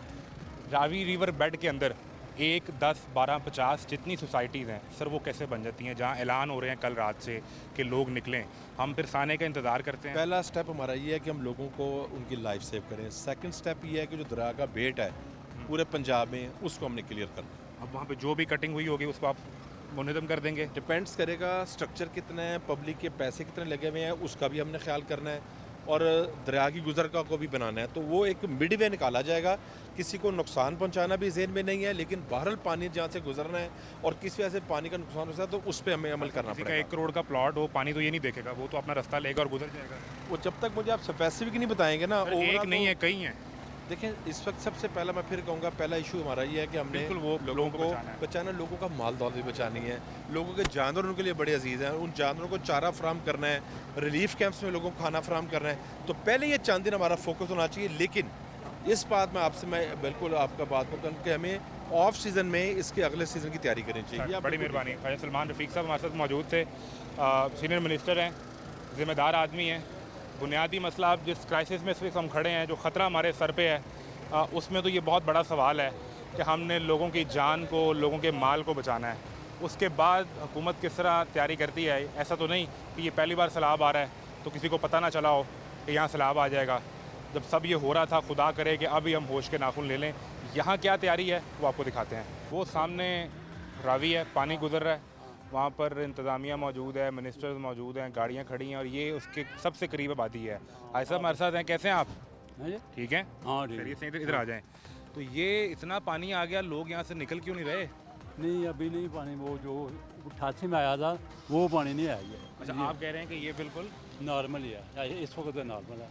रावी रिवर बेड के अंदर 1, 10, 12, 50 जितनी सोसाइटीज़ हैं सर, वो कैसे बन जाती हैं जहाँ ऐलान हो रहे हैं कल रात से कि लोग निकलें, हम फिर साने का इंतज़ार करते हैं? पहला स्टेप हमारा ये है कि हम लोगों को उनकी लाइफ सेव करें। सेकंड स्टेप ये है कि जो दरिया का बेट है पूरे पंजाब में, उसको हमने क्लियर करना है। अब वहाँ पे जो भी कटिंग हुई होगी उसको आप मुनज़्ज़म कर देंगे? डिपेंड्स करेगा स्ट्रक्चर कितना है, पब्लिक के पैसे कितने लगे हुए हैं, उसका भी हमने ख्याल करना है, और दरिया की गुजर का को भी बनाना है। तो वो एक मिड वे निकाला जाएगा। किसी को नुकसान पहुंचाना भी ज़हन में नहीं है, लेकिन बहरहाल पानी जहाँ से गुजरना है और किस वजह से पानी का नुकसान हो सकता है तो उस पर हमें अमल करना किसी का पड़ेगा। 1 करोड़ का प्लॉट हो, पानी तो ये नहीं देखेगा, वो तो अपना रास्ता लेगा और गुजर जाएगा। वो जब तक मुझे आप स्पेसिफिक नहीं बताएंगे ना, सर, overall एक नहीं तो- है, कई हैं। देखें इस वक्त सबसे पहला मैं फिर कहूँगा, पहला इशू हमारा ये है कि हमने बिल्कुल वो लोगों को बचाना, लोगों का माल दौलत भी बचानी है, लोगों के जानवर उनके लिए बड़े अजीज़ हैं, उन जानवरों को चारा फराम करना है, रिलीफ कैंप्स में लोगों को खाना फराम करना है। तो पहले ये चंद दिन हमारा फोकस होना चाहिए। लेकिन इस बात में आपसे मैं बिल्कुल आपका बात को कि हमें ऑफ सीज़न में इसके अगले सीज़न की तैयारी करनी चाहिए। आप बड़ी बिल्कुल मेहरबानी। ख्वाजा सलमान रफ़ीक साहब हमारे साथ मौजूद थे, सीनियर मिनिस्टर हैं, ज़िम्मेदार आदमी हैं। बुनियादी मसला अब जिस क्राइसिस में इस वक्त हम खड़े हैं, जो ख़तरा हमारे सर पे है, उसमें तो ये बहुत बड़ा सवाल है कि हमने लोगों की जान को, लोगों के माल को बचाना है। उसके बाद हुकूमत किस तरह तैयारी करती है, ऐसा तो नहीं कि ये पहली बार सैलाब आ रहा है तो किसी को पता ना चला हो कि यहाँ सैलाब आ जाएगा। जब सब ये हो रहा था, खुदा करे कि अभी हम होश के नाखून ले लें। यहाँ क्या तैयारी है वो आपको दिखाते हैं। वो सामने रावी है, पानी गुजर रहा है, वहाँ पर इंतज़ामिया मौजूद है, मिनिस्टर्स मौजूद हैं, गाड़ियाँ खड़ी हैं, और ये उसके सबसे करीब आबादी है। भाई साहब हमारे साथ हैं, कैसे हैं आप? ठीक है, हाँ ठीक चलिए से इधर आ जाएं। तो ये इतना पानी आ गया, लोग यहाँ से निकल क्यों नहीं रहे? नहीं अभी नहीं पानी, वो जो 88 में आया था वो पानी नहीं आया है। अच्छा आप कह रहे हैं कि ये बिल्कुल नॉर्मल ही है, इस वक्त तो नॉर्मल है।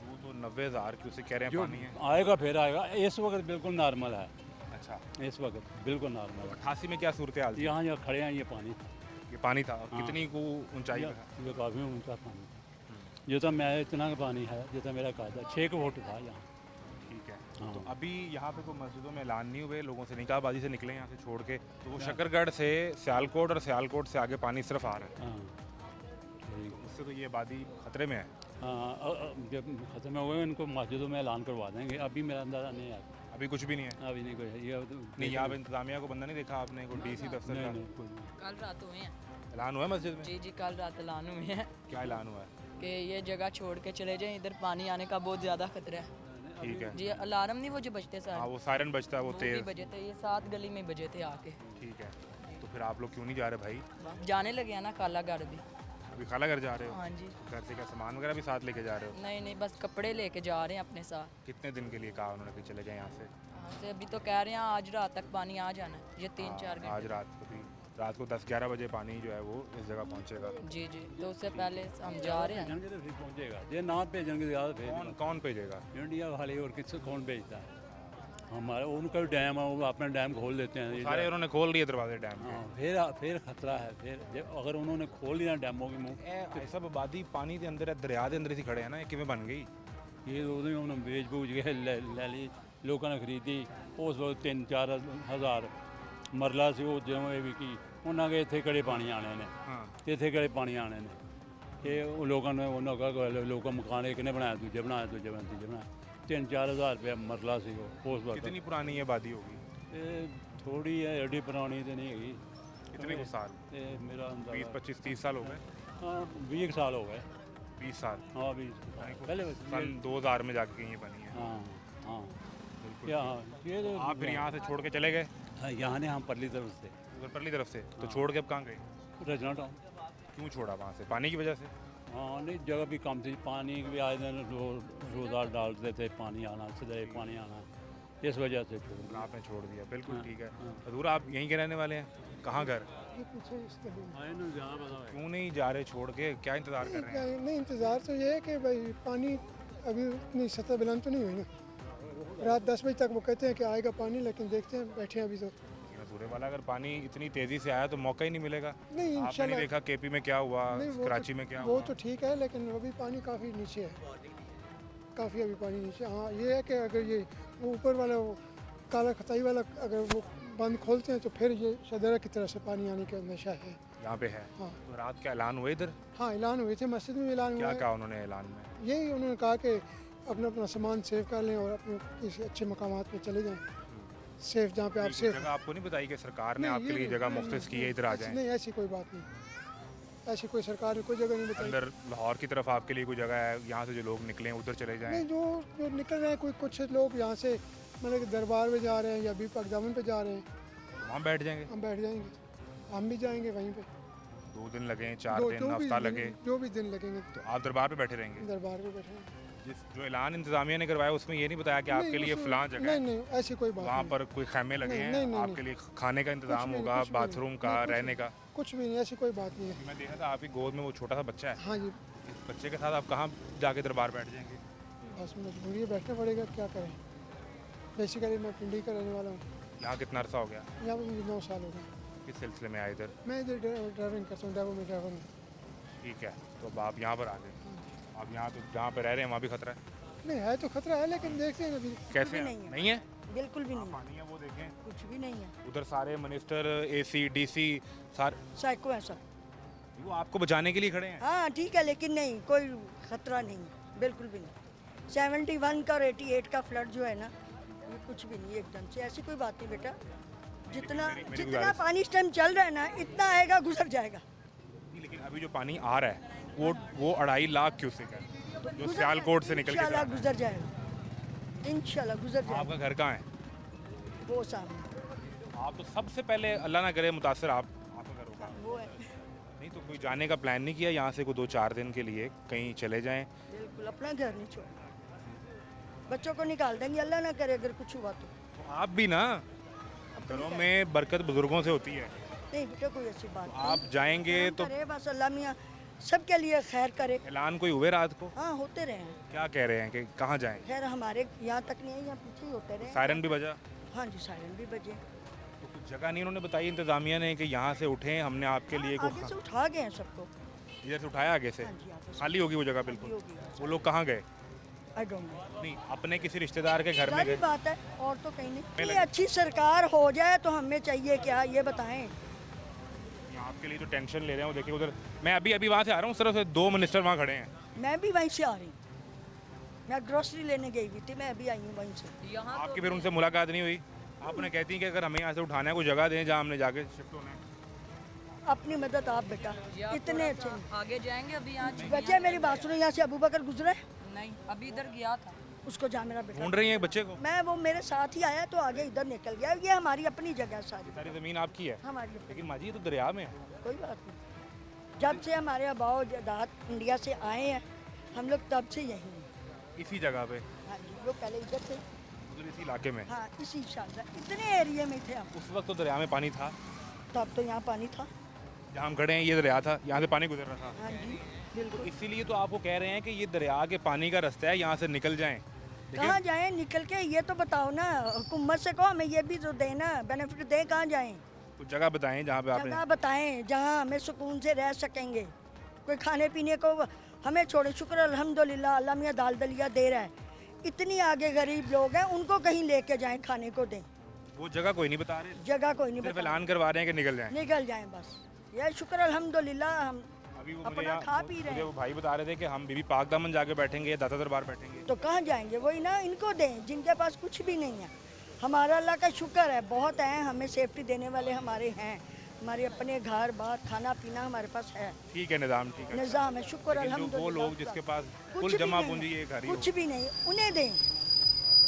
वो तो 90,000 क्यूसेक कह रहे हैं जो पानी है। आएगा फिर आएगा, इस वक्त बिल्कुल नॉर्मल है, अच्छा इस वक्त बिल्कुल नॉर्मल है। 88 में क्या सूरत हाल थी? यहाँ खड़े हैं, ये पानी ये पानी था, हाँ। कितनी को ऊंचाई पे था? ये काफ़ी ऊंचा पानी था, जो तो मैं इतना का पानी है, जो तो मेरा कहा था 6 फुट था यहाँ। ठीक है। हाँ। तो अभी यहाँ पे कोई मस्जिदों में ऐलान नहीं हुए, लोगों से निकाहबाजी से निकले यहाँ से छोड़ के, तो वो शकरगढ़ से सियालकोट और सियालकोट से आगे पानी सिर्फ आ रहा है, हाँ उससे तो ये आबादी खतरे में है। हाँ, जब ख़त्म हुए इनको मस्जिदों में ऐलान करवा देंगे। अभी मेरा अंदाज़ा नहीं है, अभी कुछ भी नहीं है। अभी नहीं कोई है। ये नहीं यहाँ पे इंतजामिया को बंदा नहीं देखा आपने, कोई DC दफ्तर नहीं का नहीं कोई नहीं। कल रात हुए हैं। ऐलान हुआ है मस्जिद में? जी जी कल रात ऐलान हुए हैं क्या ऐलान हुआ है? कि ये जगह छोड़ के चले जाएं, इधर पानी आने का बहुत ज़्यादा खतरा है। ठीक है। जी अलार्म नहीं वो जो बजते हाँ सारे वो सायरन बजता है, वो भी तेज। बजे थे, ये 7 गली में बजे थे आके। ठीक है। तो फिर आप लोग क्यों नहीं जा रहे भाई? जाने लगे हैं ना काला घर भी। अभी खाला घर जा रहे हो? हाँ जी। घर से क्या सामान वगैरह भी साथ लेके जा रहे हो? नहीं नहीं बस कपड़े लेके जा रहे हैं अपने साथ। कितने दिन के लिए कहा उन्होंने कि चले जाए यहाँ से? यहाँ से अभी तो कह रहे हैं आज रात तक पानी आ जाना है, ये 3-4 आज घंटे। रात को भी रात को 10-11 बजे पानी जो है वो इस जगह पहुंचेगा। जी जी, तो उससे पहले हम जा रहे हैं। भेजेंगे तो फिर पहुंचेगा, जे ना भेजेंगे ज़्यादा भेज कौन भेजेगा? इंडिया वाले और किससे कौन भेजता है? हमारे उनका भी डैम है, वो अपना डैम खोल देते हैं। सारे उन्होंने खोल दिए दरवाजे डैम के। हाँ, फिर खतरा है। फिर अगर उन्होंने खोल दिया डैमों के मुंह, ਇਹ ਸਭ ਆਬਾਦੀ ਪਾਣੀ ਦੇ ਅੰਦਰ ਹੈ, ਦਰਿਆ ਦੇ ਅੰਦਰ ਹੀ ਖੜੇ ਆ ਨਾ, ਇਹ ਕਿਵੇਂ ਬਣ ਗਈ? ये उन्होंने उन्होंने बेच बूझ के ले ली, लोगों ने खरीदी। उस वक्त 3-4 हज़ार मरला से वो जिवें भी की उन्होंने के इतने कड़े पानी आने ने, इतने कड़े पानी आने ने। ये लोगों ने उन्होंने कहा लोगों मकान एक ने बनाया, दूजे बनाया, दूजे बनाया। 3-4 हज़ार रुपया मरला से वो उस वक्त। कितनी पुरानी आबादी होगी? ये थोड़ी है, एडी पुरानी तो नहीं है। कितने साल? ये मेरा 20-25-30 साल हो गए? हाँ 20 साल हो गए। 20 साल? हाँ 20 पहले सन 2000 में जाके कहीं बनी है। हाँ हाँ ये तो आप फिर यहाँ से छोड़ के चले गए यहाँ ने हम परली तरफ से उधर परली तरफ से? तो छोड़ के अब कहाँ गए? रजना टाउन। क्यों छोड़ा वहाँ से? पानी की वजह से? हाँ नहीं, जगह भी कम थी, पानी भी आए दिन रोज़ार डालते थे, पानी आना सीधे पानी आना, इस वजह से छोड़ दिया। आपने छोड़ दिया, बिल्कुल ठीक है। हजूर आप यहीं के रहने वाले हैं? कहाँ घर? क्यों नहीं जा रहे छोड़ के? क्या इंतज़ार कर रहे हैं? नहीं, इंतज़ार तो ये है कि भाई पानी अभी इतनी सतह बुलंद तो नहीं हुई ना। रात 10 बजे तक वो कहते हैं कि आएगा पानी, लेकिन देखते हैं, बैठे हैं अभी तो। सूर्य वाला अगर पानी इतनी तेज़ी से आया तो मौका ही नहीं मिलेगा। नहीं, आपने नहीं इंशाल्लाह देखा केपी में क्या हुआ, नहीं, कराची में क्या वो हुआ? तो ठीक है, लेकिन अभी पानी काफ़ी नीचे है, काफ़ी अभी पानी नीचे। हाँ ये है कि अगर ये वो ऊपर वाला वो काला खताई वाला अगर वो बंद खोलते हैं तो फिर ये शदरा की तरफ से पानी आने का अंदेशा है। यहाँ पे है? हाँ तो रात का ऐलान हुआ इधर? हाँ, ऐलान हुए थे, मस्जिद में ऐलान हुआ क्या है। कहा उन्होंने ऐलान में? यही उन्होंने कहा कि अपना अपना सामान सेव कर लें और अपने किसी अच्छे मकामात पे चले जाएं, सेफ जहाँ पे आप कोई सेफ। जगह आपको नहीं बताई कि सरकार ने नहीं, आपके ये लिए जगह नहीं, मुख्तस की है, इधर आ जाएं? नहीं, ऐसी कोई बात नहीं, ऐसी कोई सरकार ने कोई जगह नहीं बताई। अंदर लाहौर की तरफ आपके लिए कोई जगह है, यहाँ से जो लोग निकले हैं उधर चले जाएं? नहीं, जो निकल रहे हैं, कोई कुछ लोग यहाँ से मतलब कि दरबार में जा रहे हैं या भी पकदामन पे जा रहे हैं, वहाँ बैठ जाएंगे? हम बैठ जाएंगे, हम भी जाएंगे वहीं पे। 2 दिन लगे, 4 जो दिन, जो भी हफ्ता दिन- लगे, जो भी दिन लगेंगे तो आप दरबार पे बैठे रहेंगे? दरबार पे बैठे हैं। जो ऐलान इंतजामिया ने करवाया उसमें ये नहीं बताया कि आपके नहीं, लिए उसमें- फलां जगह नहीं है, नहीं, ऐसी कोई बात वहाँ नहीं, पर कोई खैमे लगे नहीं, हैं, नहीं, नहीं, आपके लिए खाने का इंतजाम कुछ भी नहीं, होगा, कुछ भी नहीं, बाथरूम नहीं, का, कुछ रहने नहीं, का? कुछ भी नहीं, ऐसी कोई बात नहीं है। मैं देखा था आपकी गोद में वो छोटा सा बच्चा है, हाँ जी, इस बच्चे के साथ आप कहाँ जाके दरबार बैठ जाएंगे? बस मजबूरी है, बैठना पड़ेगा, क्या करें। बेसिकली मैं पिंडी का रहने वाला हूँ, यहाँ कितना अरसा हो गया? यहाँ पर मुझे 9 साल हो गए। किस सिलसिले में आए इधर? मैं इधर ड्राइविंग करता हूँ, ड्राइवर में ड्राइवर हूँ। ठीक है, तो अब आप यहाँ पर आ गए, आप यहाँ तो जहाँ पे रह रहे हैं वहाँ भी खतरा है? नहीं है तो खतरा है, लेकिन देखते हैं अभी। कैसे नहीं है? बिल्कुल भी नहीं, पानी है वो देखें, कुछ भी नहीं है। उधर सारे मिनिस्टर, AC, DC सारे साइको है सब। वो आपको बचाने के लिए खड़े हैं। हाँ ठीक है, लेकिन नहीं, कोई खतरा नहीं है, बिल्कुल भी नहीं। 71 का और 88 का फ्लड जो है ना, ये कुछ भी नहीं, एकदम से ऐसी कोई बात नहीं बेटा। जितना मेरी जितना गुजारिश- पानी इस टाइम चल रहा है ना, इतना आएगा, गुजर जाएगा। नहीं, लेकिन अभी जो पानी आ रहा है वो 2.5 लाख क्यूसेक है जो गुजर- सियालकोट से निकल के इंशाल्लाह जा रहा है। गुजर जाएगा, इंशाल्लाह गुजर जाएगा। आपका घर कहाँ है? वो सामने आप तो सबसे पहले अल्लाह ना करे मुतासर आपका घर होगा। वो है, नहीं तो कोई जाने का प्लान नहीं किया यहाँ से कोई 2-4 दिन के लिए कहीं चले जाएं? बिल्कुल अपना घर नहीं छोड़ना। बच्चों को निकाल देंगे, अल्लाह ना करे अगर कुछ हुआ तो। तो आप भी ना, घरों में बरकत बुजुर्गों से होती है, नहीं बेटा, कोई ऐसी बात नहीं। आप जाएंगे रहम तो करे बस अल्लाह मियाँ सबके लिए खैर करे। ऐलान कोई हुए रात को? हाँ होते रहे हैं, क्या कह रहे हैं कि कहाँ जाएं? खैर हमारे यहाँ तक नहीं है, यहाँ पीछे ही होते रहे। सायरन भी बजा? हाँ जी, सायरन भी बजे। तो कुछ जगह नहीं उन्होंने बताई इंतजामिया ने कि यहाँ से उठें, हमने आपके लिए हाँ, आगे से उठा गए हैं सबको। इधर से उठाया आगे से? हाँ जी, आगे से। खाली होगी वो जगह बिल्कुल? खाली होगी। वो लोग कहाँ गए? आई डोंट नो, नहीं, अपने किसी रिश्तेदार के घर में सारी गए? बात है, और तो कहीं नहीं। लगे। ये अच्छी सरकार हो जाए तो हमें चाहिए क्या, ये बताएं। यहाँ आपके लिए जो टेंशन ले रहे हैं वो देखिए उधर, मैं अभी वहाँ से आ रहा हूँ, उस तरफ से 2 मिनिस्टर वहाँ खड़े हैं। मैं भी वहीं से आ रही हूँ, मैं ग्रोसरी लेने गई हुई थी, मैं अभी आई हूँ वहीं से। यहाँ आपकी फिर उनसे मुलाकात नहीं हुई? आपने कहती हैं कि अगर हमें यहाँ से उठाना है कोई जगह दें जहाँ हमने जाके शिफ्ट होना है। अपनी मदद आप बेटा, इतने अच्छे आगे जाएंगे अभी यहाँ बच्चे। मेरी बात सुनो, यहाँ से अबू बकर गुजरा है, नहीं, अभी इधर गया था। उसको जा मेरा बेटा। ढूंढ रही हैं बच्चे को? मैं, वो मेरे साथ ही आया तो आगे इधर निकल गया। ये हमारी अपनी जगह है सारी, सारी ज़मीन आपकी है? हमारी अपनी, लेकिन माजी ये तो दरिया में है। कोई बात नहीं। जब से हमारे अबाव जदाद इंडिया से आए हैं हम लोग, तब से यहीं हैं। इसी जगह पे? हाँ जी, वो पहले इधर थे। मतलब इसी इलाके में? हाँ, इसी शानदार इतने एरिया में थे हम। उस वक्त तो दरिया में पानी था? तब तो यहाँ पानी था। जहाँ हम खड़े हैं ये दरिया था, यहाँ से पानी गुजर रहा था। हाँ जी तो बिल्कुल। इसीलिए तो आपको कह रहे हैं कि ये दरिया के पानी का रास्ता है, यहाँ से निकल जाएं। कहाँ जाएं निकल के, ये तो बताओ ना, हुकूमत से कहो हमें ये भी तो दे ना, बेनिफिट दे, कहाँ जाएं? कुछ जगह बताएं जहाँ पे आपने जगह बताएं जहाँ हमें सुकून से रह सकेंगे। कोई खाने पीने को हमें छोड़े, शुक्र अल्हम्दुलिल्लाह अल्लाह मियाँ दाल दलिया दे रहा है। इतनी आगे गरीब लोग हैं, उनको कहीं लेके जाएं, खाने को दें। वो जगह कोई नहीं बता रहे, जगह कोई नहीं सिर्फ बता, ऐलान करवा रहे हैं कि निकल जाएं। निकल जाएं बस। ये शुक्र अल्हम्दुलिल्लाह हम अभी वो अपना मुझे खा पी रहे मुझे हैं। वो भाई बता रहे थे कि हम बीबी पाक दामन जाके बैठेंगे या दाता दरबार बैठेंगे। तो कहाँ जाएंगे? वही ना, इनको दें जिनके पास कुछ भी नहीं है। हमारा अल्लाह का शुक्र है, बहुत हैं, हमें सेफ्टी देने वाले हमारे हैं, हमारे अपने घर बार खाना पीना हमारे पास है, ठीक है, निज़ाम ठीक है। निज़ाम है, शुक्र लेकिन जो वो अल्हम्दुलिल्लाह। लोग जिसके पास कुछ कुल भी जमा नहीं पूंजी है, एक हरी कुछ भी नहीं, उन्हें दें,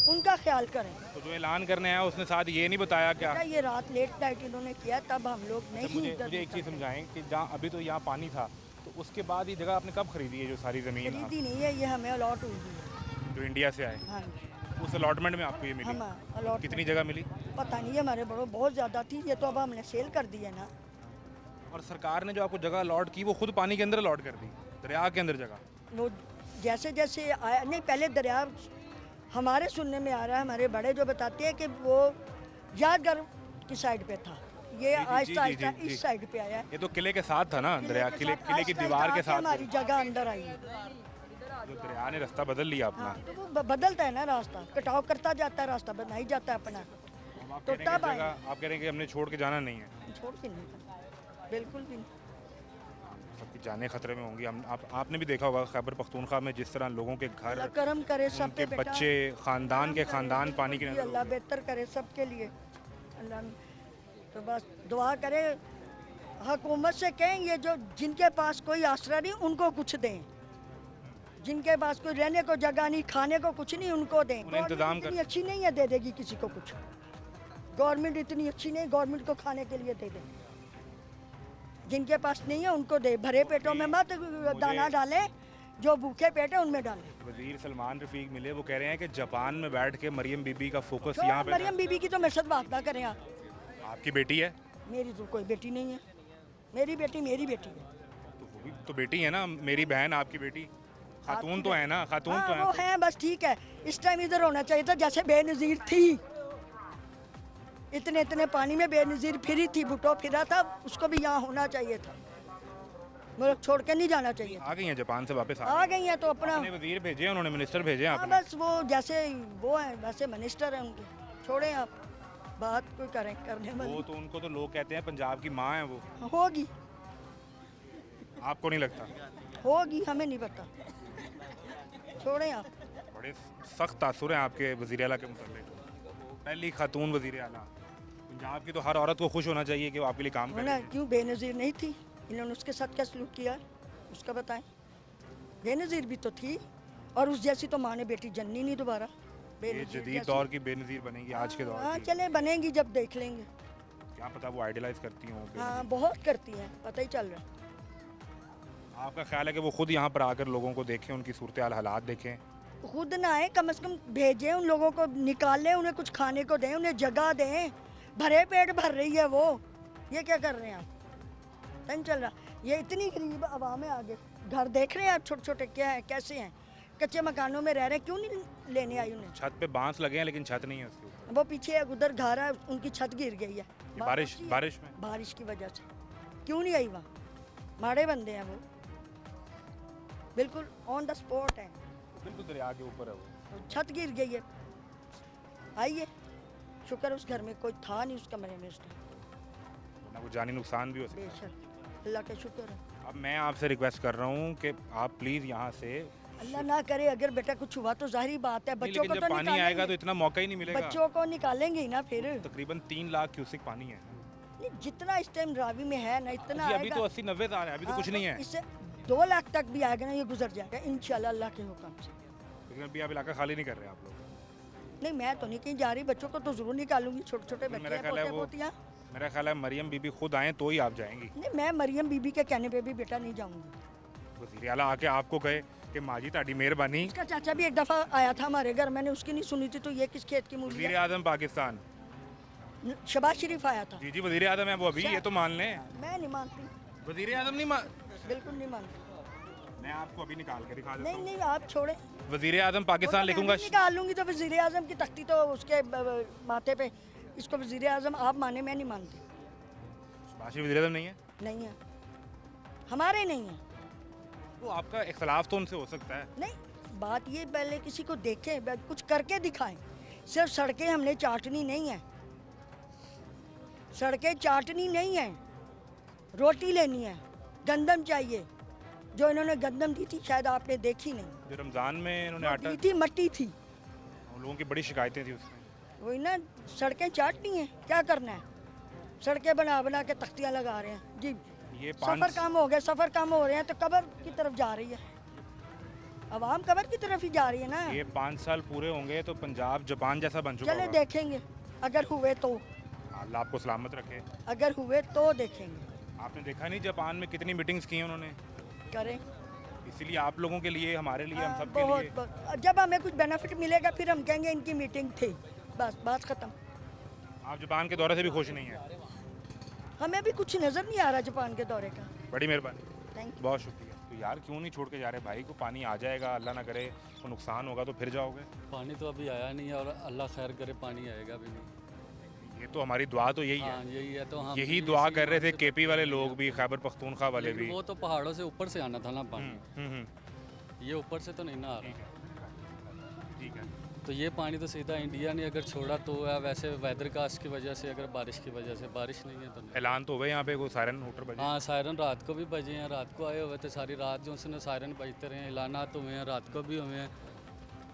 उनका ख्याल करें। तो जो ऐलान करने आया उसने साथ ये नहीं बताया क्या? क्या ये रात लेट नाइट इन्होंने किया, तब हम लोग अच्छा, नहीं मुझे इधर मुझे एक निकल चीज़ समझाएं कि जहाँ अभी तो यहाँ पानी था, तो उसके बाद ये जगह आपने कब खरीदी है जो सारी ज़मीन खरीदी नहीं है, ये हमें अलॉट हुई है। जो इंडिया से आए? हाँ जी, उस अलॉटमेंट में आपको ये मिली? हम अलॉट कितनी जगह मिली? पता नहीं है, हमारे बड़ों बहुत ज़्यादा थी, ये तो अब हमने सेल कर दी है ना। और सरकार ने जो आपको जगह अलॉट की वो खुद पानी के अंदर अलॉट कर दी, दरिया के अंदर जगह? वो जैसे जैसे आया नहीं, पहले दरिया हमारे सुनने में आ रहा है, हमारे बड़े जो बताते हैं कि वो यादगार की साइड पे था, ये आहिस्ता आहिस्ता जी। इस साइड पे आया है। ये तो किले के साथ था ना दरिया, किले की आहिस्ता दीवार के आहिस्ता साथ हमारी जगह अंदर आई है। जो दरिया ने रास्ता बदल लिया अपना। हाँ, तो वो बदलता है ना रास्ता, कटाव करता जाता है, रास्ता बनाई जाता है अपना। अब आप तो कह रहे हैं तब कि आए, जगह आप कह रहे हैं कि हमने छोड़ के जाना नहीं है। छोड़ के नहीं, बिल्कुल भी नहीं। सबकी जानें खतरे में होंगी। हम आपने भी देखा होगा खैबर पख्तूनख्वा में जिस तरह लोगों के घर, अल्लाह करम करे सब उनके पे बेटा, बच्चे, खानदान के करम खानदान करे, पानी के जी, अंदर अल्लाह हो गए। बेहतर करे सबके लिए। अल्लाह तो बस दुआ करे, हुकूमत से कहें ये जो जिनके पास कोई आसरा नहीं उनको कुछ दें, जिनके पास कोई रहने को जगह नहीं, खाने को कुछ नहीं, उनको दें। उन्हें इंतजाम गवर्नमेंट इतनी अच्छी नहीं है दे देगी किसी को कुछ, गवर्नमेंट इतनी अच्छी नहीं, गवर्नमेंट को खाने के लिए दे दे, जिनके पास नहीं है उनको दे, भरे पेटों में मत दाना डालें, जो भूखे पेट है उनमें डालें। वजीर सलमान रफीक मिले, वो कह रहे हैं कि जापान में बैठ के मरियम बीबी का फोकस तो यहाँ पे मरियम बीबी की तो मेरे साथ बात ना करें आप। आपकी बेटी है मेरी तो कोई बेटी नहीं है, मेरी बेटी मेरी बेटी है। तो वो भी तो बेटी है ना, मेरी बहन आपकी बेटी, खातून आपकी तो है ना, खातून हाँ, तो वो है। है, बस ठीक है। इस टाइम इधर होना चाहिए था जैसे बेनज़ीर थी, इतने इतने पानी में बेनज़ीर फिरी थी, भुट्टो फिरा था, उसको भी यहाँ होना चाहिए था, मुल्क छोड़ के नहीं जाना चाहिए। आ गई हैं जापान से वापस आ गई हैं तो अपना, अपने वजीर भेजे हैं उन्होंने, मिनिस्टर भेजे हैं हाँ आपने। बस वो जैसे वो है वैसे मिनिस्टर हैं उनके, छोड़ें आप, बात कोई करें करने वो वाली तो उनको तो लोग कहते हैं पंजाब की माँ है वो, होगी, आपको नहीं लगता? होगी, हमें नहीं पता, छोड़ें आप। बड़े सख्त तासुर हैं आपके वज़ीर आला के मुताबिक, पहली खातून वज़ीर आला। पंजाब की तो हर औरत को खुश होना चाहिए कि वो आपके लिए काम कर होना रही है। क्यों, बेनज़ीर नहीं थी, इन्होंने उसके साथ क्या सलूक किया है उसका बताएं। बेनज़ीर भी तो थी, और उस जैसी तो माँ ने बेटी जननी नहीं दोबारा। ये बेनज़ीर जदीद जैसी। दौर की बेनज़ीर बनेगी आज के दौर हाँ की। चले बनेंगी जब देख लेंगे। क्या पता वो आइडियलाइज करती हों बेनज़ीर। हाँ बहुत करती हैं, पता ही चल रहा है। आपका ख्याल है कि वो खुद यहाँ पर आकर लोगों को देखें, उनकी सूरत हाल हालात देखें? खुद ना आए, कम से कम भेजें उन लोगों को, निकालें उन्हें, कुछ खाने को दें, उन्हें जगह दें। भरे पेट भर रही है वो, ये क्या कर रहे हैं आप? नहीं चल रहा, ये इतनी गरीब आवाम है, आगे घर देख रहे हैं आप, छोटे छोटे क्या है, कैसे हैं, कच्चे मकानों में रह रहे हैं, क्यों नहीं लेने आई उन्हें? छत पे बांस लगे हैं लेकिन छत नहीं है उसके ऊपर। वो पीछे उधर घर है, उनकी छत गिर गई है ये बारिश में? बारिश की वजह से क्यों नहीं आई वहाँ? माड़े बंदे हैं वो, बिल्कुल ऑन द स्पॉट है, बिल्कुल दरिया के ऊपर है वो। छत गिर गई है। आइए, शुक्र उस घर में कोई था नहीं, उस कमरे में उस टाइम, वरना वो जानी नुकसान भी हो सकता है। बेशक अल्लाह का शुक्र है। अब मैं आपसे रिक्वेस्ट कर रहा हूँ कि आप प्लीज़ यहाँ से, अल्लाह ना करे अगर बेटा कुछ हुआ तो जाहिर बात है, नहीं, बच्चों लेकिन को जब तो पानी आएगा तो निकालेंगे, इतना मौका ही नहीं मिलेगा। बच्चों को निकालेंगे ही ना फिर। तकरीबन 3 लाख क्यूसिक पानी है नहीं, जितना इस टाइम रावी में है ना, इतना जी, अभी आएगा। तो 80-90 हज़ार है, अभी तो हाँ, कुछ नहीं है। इससे 2 लाख तक भी आएगा ना, ये गुजर जाएगा इंशाल्लाह अल्लाह के हुक्म से। लेकिन अभी आप इलाका खाली नहीं कर रहे आप लोग। नहीं मैं तो नहीं कहीं जा रही, बच्चों को तो जरूर निकालूंगी, छोटे छोटे बच्चे मेरा हैं, ख्याल है पोते वो, पोतियाँ। मेरा ख्याल है मरियम बीबी खुद आए तो ही आप जाएंगी। नहीं मैं मरियम बीबी के कहने पे भी बेटा नहीं जाऊंगी। वज़ीर आला आके आपको कहे कि माँ जी ताड़ी मेहरबानी, उसका चाचा भी एक दफ़ा आया था हमारे घर, मैंने उसकी नहीं सुनी थी, तो ये किस खेत की मूली वज़ीर है? आज़म पाकिस्तान शबाज शरीफ आया था। जी जी वजीर आजम है वो अभी, ये तो मान लें। मैं नहीं मानती, वजीर आजम नहीं मान, बिल्कुल नहीं मानती। मैं आपको अभी निकाल के दिखा देता नहीं हूँ। नहीं आप छोड़े, वजीर आजम पाकिस्तान लिखूंगा। निकाल लूंगी तो वजीर आजम की तख्ती तो उसके माथे पे, इसको वजीर आजम आप माने, मैं नहीं मानती। शबाज वजीर आजम नहीं है नहीं है, हमारे नहीं है। तो आपका इख्तलाफ तो उनसे हो सकता है। नहीं, बात ये पहले किसी को देखें, कुछ करके दिखाएं। सिर्फ सड़कें हमने चाटनी नहीं है, सड़कें चाटनी नहीं है, रोटी लेनी है, गंदम चाहिए। जो इन्होंने गंदम दी थी शायद आपने देखी नहीं, जो रमज़ान में इन्होंने आटा दी थी मट्टी थी, उन लोगों की बड़ी शिकायतें थी उसमें। वही ना, सड़कें चाटनी है, क्या करना है? सड़कें बना बना के तख्तियाँ लगा रहे हैं जी। ये सफ़र कम हो गया, सफ़र कम हो रहे हैं तो कब्र की तरफ जा रही है, अवाम कब्र की तरफ ही जा रही है ना। ये 5 साल पूरे होंगे तो पंजाब जापान जैसा बन चुका चले होगा। देखेंगे, अगर हुए तो, अल्लाह आपको सलामत रखे। अगर हुए तो देखेंगे। आपने देखा नहीं जापान में कितनी मीटिंग्स की हैं उन्होंने, करें इसीलिए आप लोगों के लिए, हमारे लिए, हम सब के बहुत लिए। बहुत। जब हमें कुछ बेनिफिट मिलेगा फिर हम कहेंगे इनकी मीटिंग थी, बस बात ख़त्म। आप जापान के दौरे से भी खुश नहीं है? हमें भी कुछ नज़र नहीं आ रहा जापान के दौरे का। बड़ी मेहरबानी, थैंक यू। बहुत शुक्रिया। तो यार क्यों नहीं छोड़ के जा रहे भाई को? पानी आ जाएगा, अल्लाह ना करे तो नुकसान होगा तो फिर जाओगे। पानी तो अभी आया नहीं है और अल्लाह खैर करे पानी आएगा भी नहीं। ये तो हमारी दुआ तो यही हाँ है, यही है, तो हम यही भी दुआ इसी कर रहे थे से- केपी वाले लोग भी, खैबर पख्तूनख्वा वाले लेकिन भी। वो तो पहाड़ों से ऊपर से आना था ना पानी, हम्म, ये ऊपर से तो नहीं ना आ ठीक रहा। है ठीक है। तो ये पानी तो सीधा इंडिया ने अगर छोड़ा तो है, वैसे वेदर कास्ट की वजह से, अगर बारिश की वजह से, बारिश नहीं है तो नहीं। ऐलान तो हुए यहाँ पे कोई सायरन हूटर बजे। हाँ सायरन रात को भी बजे हैं, रात को आए हुए थे, सारी रात जो उसने सायरन बजते रहे हैं, ऐलानात हुए हैं, रात को भी हुए हैं,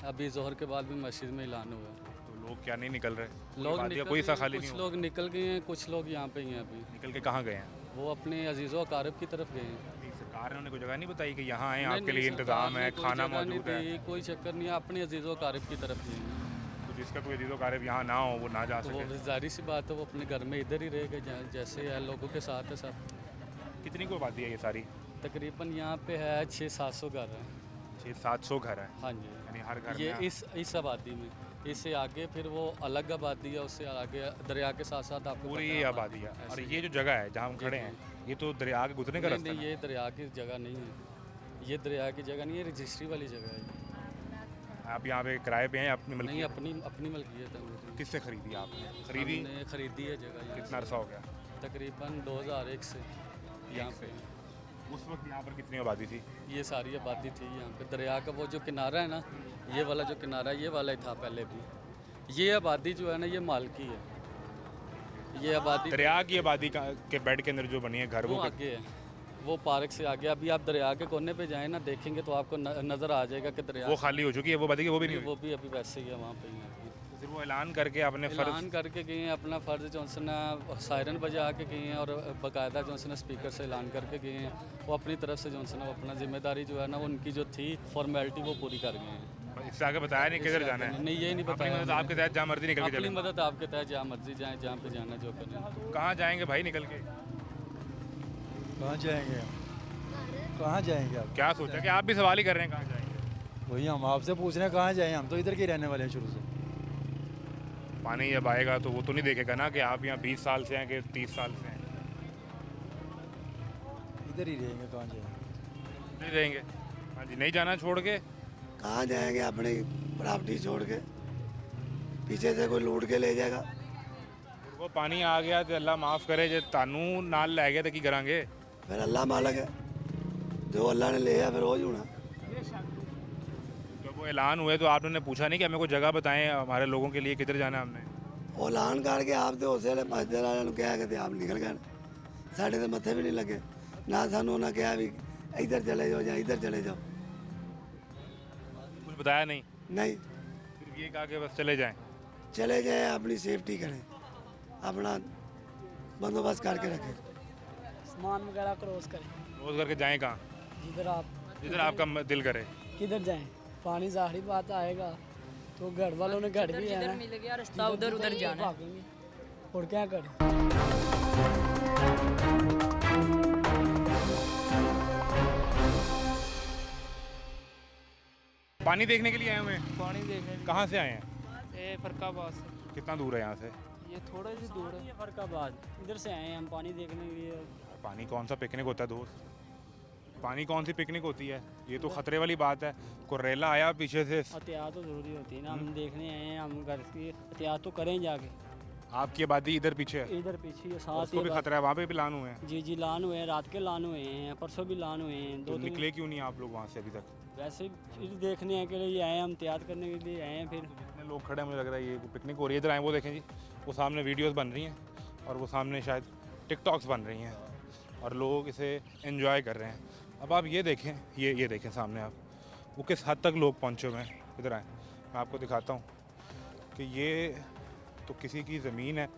अभी जोहर के बाद भी मस्जिद में ऐलान हुआ है। तो लोग क्या नहीं निकल रहे? लोग वादियाँ निकल कोई सा गए, खाली कुछ नहीं लोग निकल गए हैं, कुछ लोग यहाँ पे ही हैं अभी। निकल के कहाँ गए हैं? वो अपने अजीज़ों अकारब की तरफ गए हैं। सरकार ने उन्हें कोई जगह नहीं बताई कि यहाँ आए, नहीं, आपके नहीं, लिए सरकार इंतजाम ने है, कोई खाना जगह नहीं मौजूद है। दी, कोई चक्कर नहीं है, अपने अजीज़ों अकारब की तरफ गए हैं। तो जिसका कोई अजीज़ो कारब यहाँ ना हो वो ना जा तो वो सके। जाहिर सी बात है, वो अपने घर में इधर ही रहेगा जैसे है, लोगों के साथ है सब। कितनी को आबादी है ये सारी? तकरीबन यहाँ पे है 600-700 घर हैं। 600-700 घर है, हाँ जी, यानी हर घर ये में। इस आबादी में, इससे आगे फिर वो अलग आबादी है, उससे आगे दरिया के साथ साथ आपको पूरी पता ये है, आबादी है। और ऐसे ये जो जगह है जहाँ हम खड़े हैं, ये तो दरिया के गुजरने का नहीं रास्ता नहीं, है। ये दरिया की जगह नहीं है, ये दरिया की जगह नहीं है, रजिस्ट्री वाली जगह है ये। आप यहाँ पे किराए पे हैं अपनी नहीं, मल्कियत? अपनी मलकियत है मेरी। किससे खरीदी आपने? खरीदी? हमने खरीदी है जगह ये। कितना अरसा हो गया? तकरीबन 2001 से यहाँ पे। उस वक्त यहाँ पर कितनी आबादी थी? ये सारी आबादी थी यहाँ पे। दरिया का वो जो किनारा है ना, ये वाला जो किनारा है, ये वाला ही था पहले भी। ये आबादी जो है ना, ये मालकी है, ये आबादी दरिया की आबादी के बेड के अंदर जो बनी है घर वो वो आगे है, वो पार्क से आगे। अभी आप दरिया के कोने पे जाएं ना, देखेंगे तो आपको नज़र आ जाएगा कि दरिया वो खाली हो चुकी है, वो आबादी वो भी नहीं हुई। वो भी अभी वैसे ही है, वहाँ पे ही है अभी। तो फिर वो ऐलान करके अपने ऐलान फर्ज करके गए हैं, अपना फ़र्ज़ जो उनसे सायरन बजा के गए हैं और बाकायदा जो उनसे स्पीकर से ऐलान करके गए हैं। वो अपनी तरफ से जो उनसे वो अपना जिम्मेदारी जो है ना, वो उनकी जो थी फॉर्मेलिटी वो पूरी कर गए हैं। इससे आगे बताया नहीं किधर जाना है? नहीं, ये नहीं अपनी बताया मदद हमने। आपके तहत जहाँ मर्जी निकल के अपनी चले। मदद आपके तहत जहाँ मर्जी जाएँ, जहाँ पे जाना जो करें। कहाँ जाएंगे भाई निकल के? कहाँ जाएंगे हम, कहाँ जाएंगे आप? क्या सोचा कि आप भी सवाल ही कर रहे हैं कहाँ जाएंगे? वही हम आपसे पूछ रहे हैं कहाँ जाएं, हम तो इधर के रहने वाले हैं शुरू से। पानी जब आएगा तो वो तो नहीं देखेगा ना कि आप यहाँ 20 साल से हैं कि 30 साल से हैं। इधर ही रहेंगे, कहाँ जाएंगे? नहीं रहेंगे। हाँ जी, नहीं जाना छोड़ के? कहाँ जाएंगे? अपनी प्रॉपर्टी छोड़ के, पीछे से कोई लूट के ले जाएगा। वो पानी आ गया तो अल्लाह माफ़ करे जे तानू नाल लै गया तो की करांगे? फिर अल्लाह मालक है, जो अल्लाह ने लिया फिर वो ही होना। जब वो ऐलान हुए तो आपने पूछा नहीं कि हमें कोई जगह बताएं हमारे लोगों के लिए किधर जाना है हमने? ਉਹ ਐਲਾਨ ਕਰਕੇ ਆਪ ਤੇ ਉਸੇ ਵੇਲੇ ਮਸਜਿਦ ਵਾਲਿਆਂ ਨੂੰ ਕਿਹਾ ਕਿ ਆਪ ਨਿਕਲ ਗਏ। ਸਾਡੇ ਤੇ ਮੱਥੇ ਵੀ ਨਹੀਂ ਲੱਗੇ, ਨਾ ਸਾਨੂੰ ਉਹਨਾਂ ਕਿਹਾ ਵੀ ਇੱਧਰ ਚਲੇ ਜਾਓ ਜਾਂ ਇੱਧਰ ਚਲੇ ਜਾਓ। कुछ बताया नहीं, नहीं, सिर्फ ये कहा कि बस चले जाएं। चले जाए, अपनी सेफ्टी करें, अपना बंदोबस्त करके रखें। सामान वगैरह क्रॉस करें, रोज़ करके जाएं कहाँ? जिधर आप जिधर आपका दिल करे। किधर जाएं, पानी जाहिर बात आएगा तो घर वालों ने घर भी है ना, मिल गया रास्ता उधर उधर जाना और क्या करें। पानी देखने के लिए आए हुए हैं? पानी देखने कहाँ से आए हैं? ये फरकाबाद से, कितना दूर है यहाँ से? ये थोड़ा सी दूर है फरकाबाद, इधर से आए हैं हम पानी देखने के लिए। पानी कौन सा पिकनिक होता है दोस्त, पानी कौन सी पिकनिक होती है, ये तो खतरे वाली बात है। कुरेला आया पीछे से। एहतियात तो ज़रूरी होती है ना, हम देखने आए हैं, हम घर की एहतियात तो करें जाके। आपकी आबादी इधर पीछे है, इधर पीछे ये साथ उसको भी खतरा है, वहाँ पे भी लान हुए हैं। जी जी लान हुए हैं, रात के लान हुए हैं, परसों भी लान हुए हैं। तो निकले क्यों नहीं आप लोग वहाँ से अभी तक? वैसे फिर देखने के लिए आए हैं, हम एहतियात करने के लिए आए हैं। फिर जितने लोग खड़े हैं मुझे लग रहा है ये पिकनिक हो रही है। इधर आए वो देखें जी, वो सामने वीडियोस बन रही हैं और वो सामने शायद टिकटॉक्स बन रही हैं और लोग इसे एंजॉय कर रहे हैं। अब आप ये देखें, ये देखें सामने आप, वो किस हद तक लोग पहुँचे हुए हैं। इधर आए, मैं आपको दिखाता हूँ कि ये तो किसी की ज़मीन है।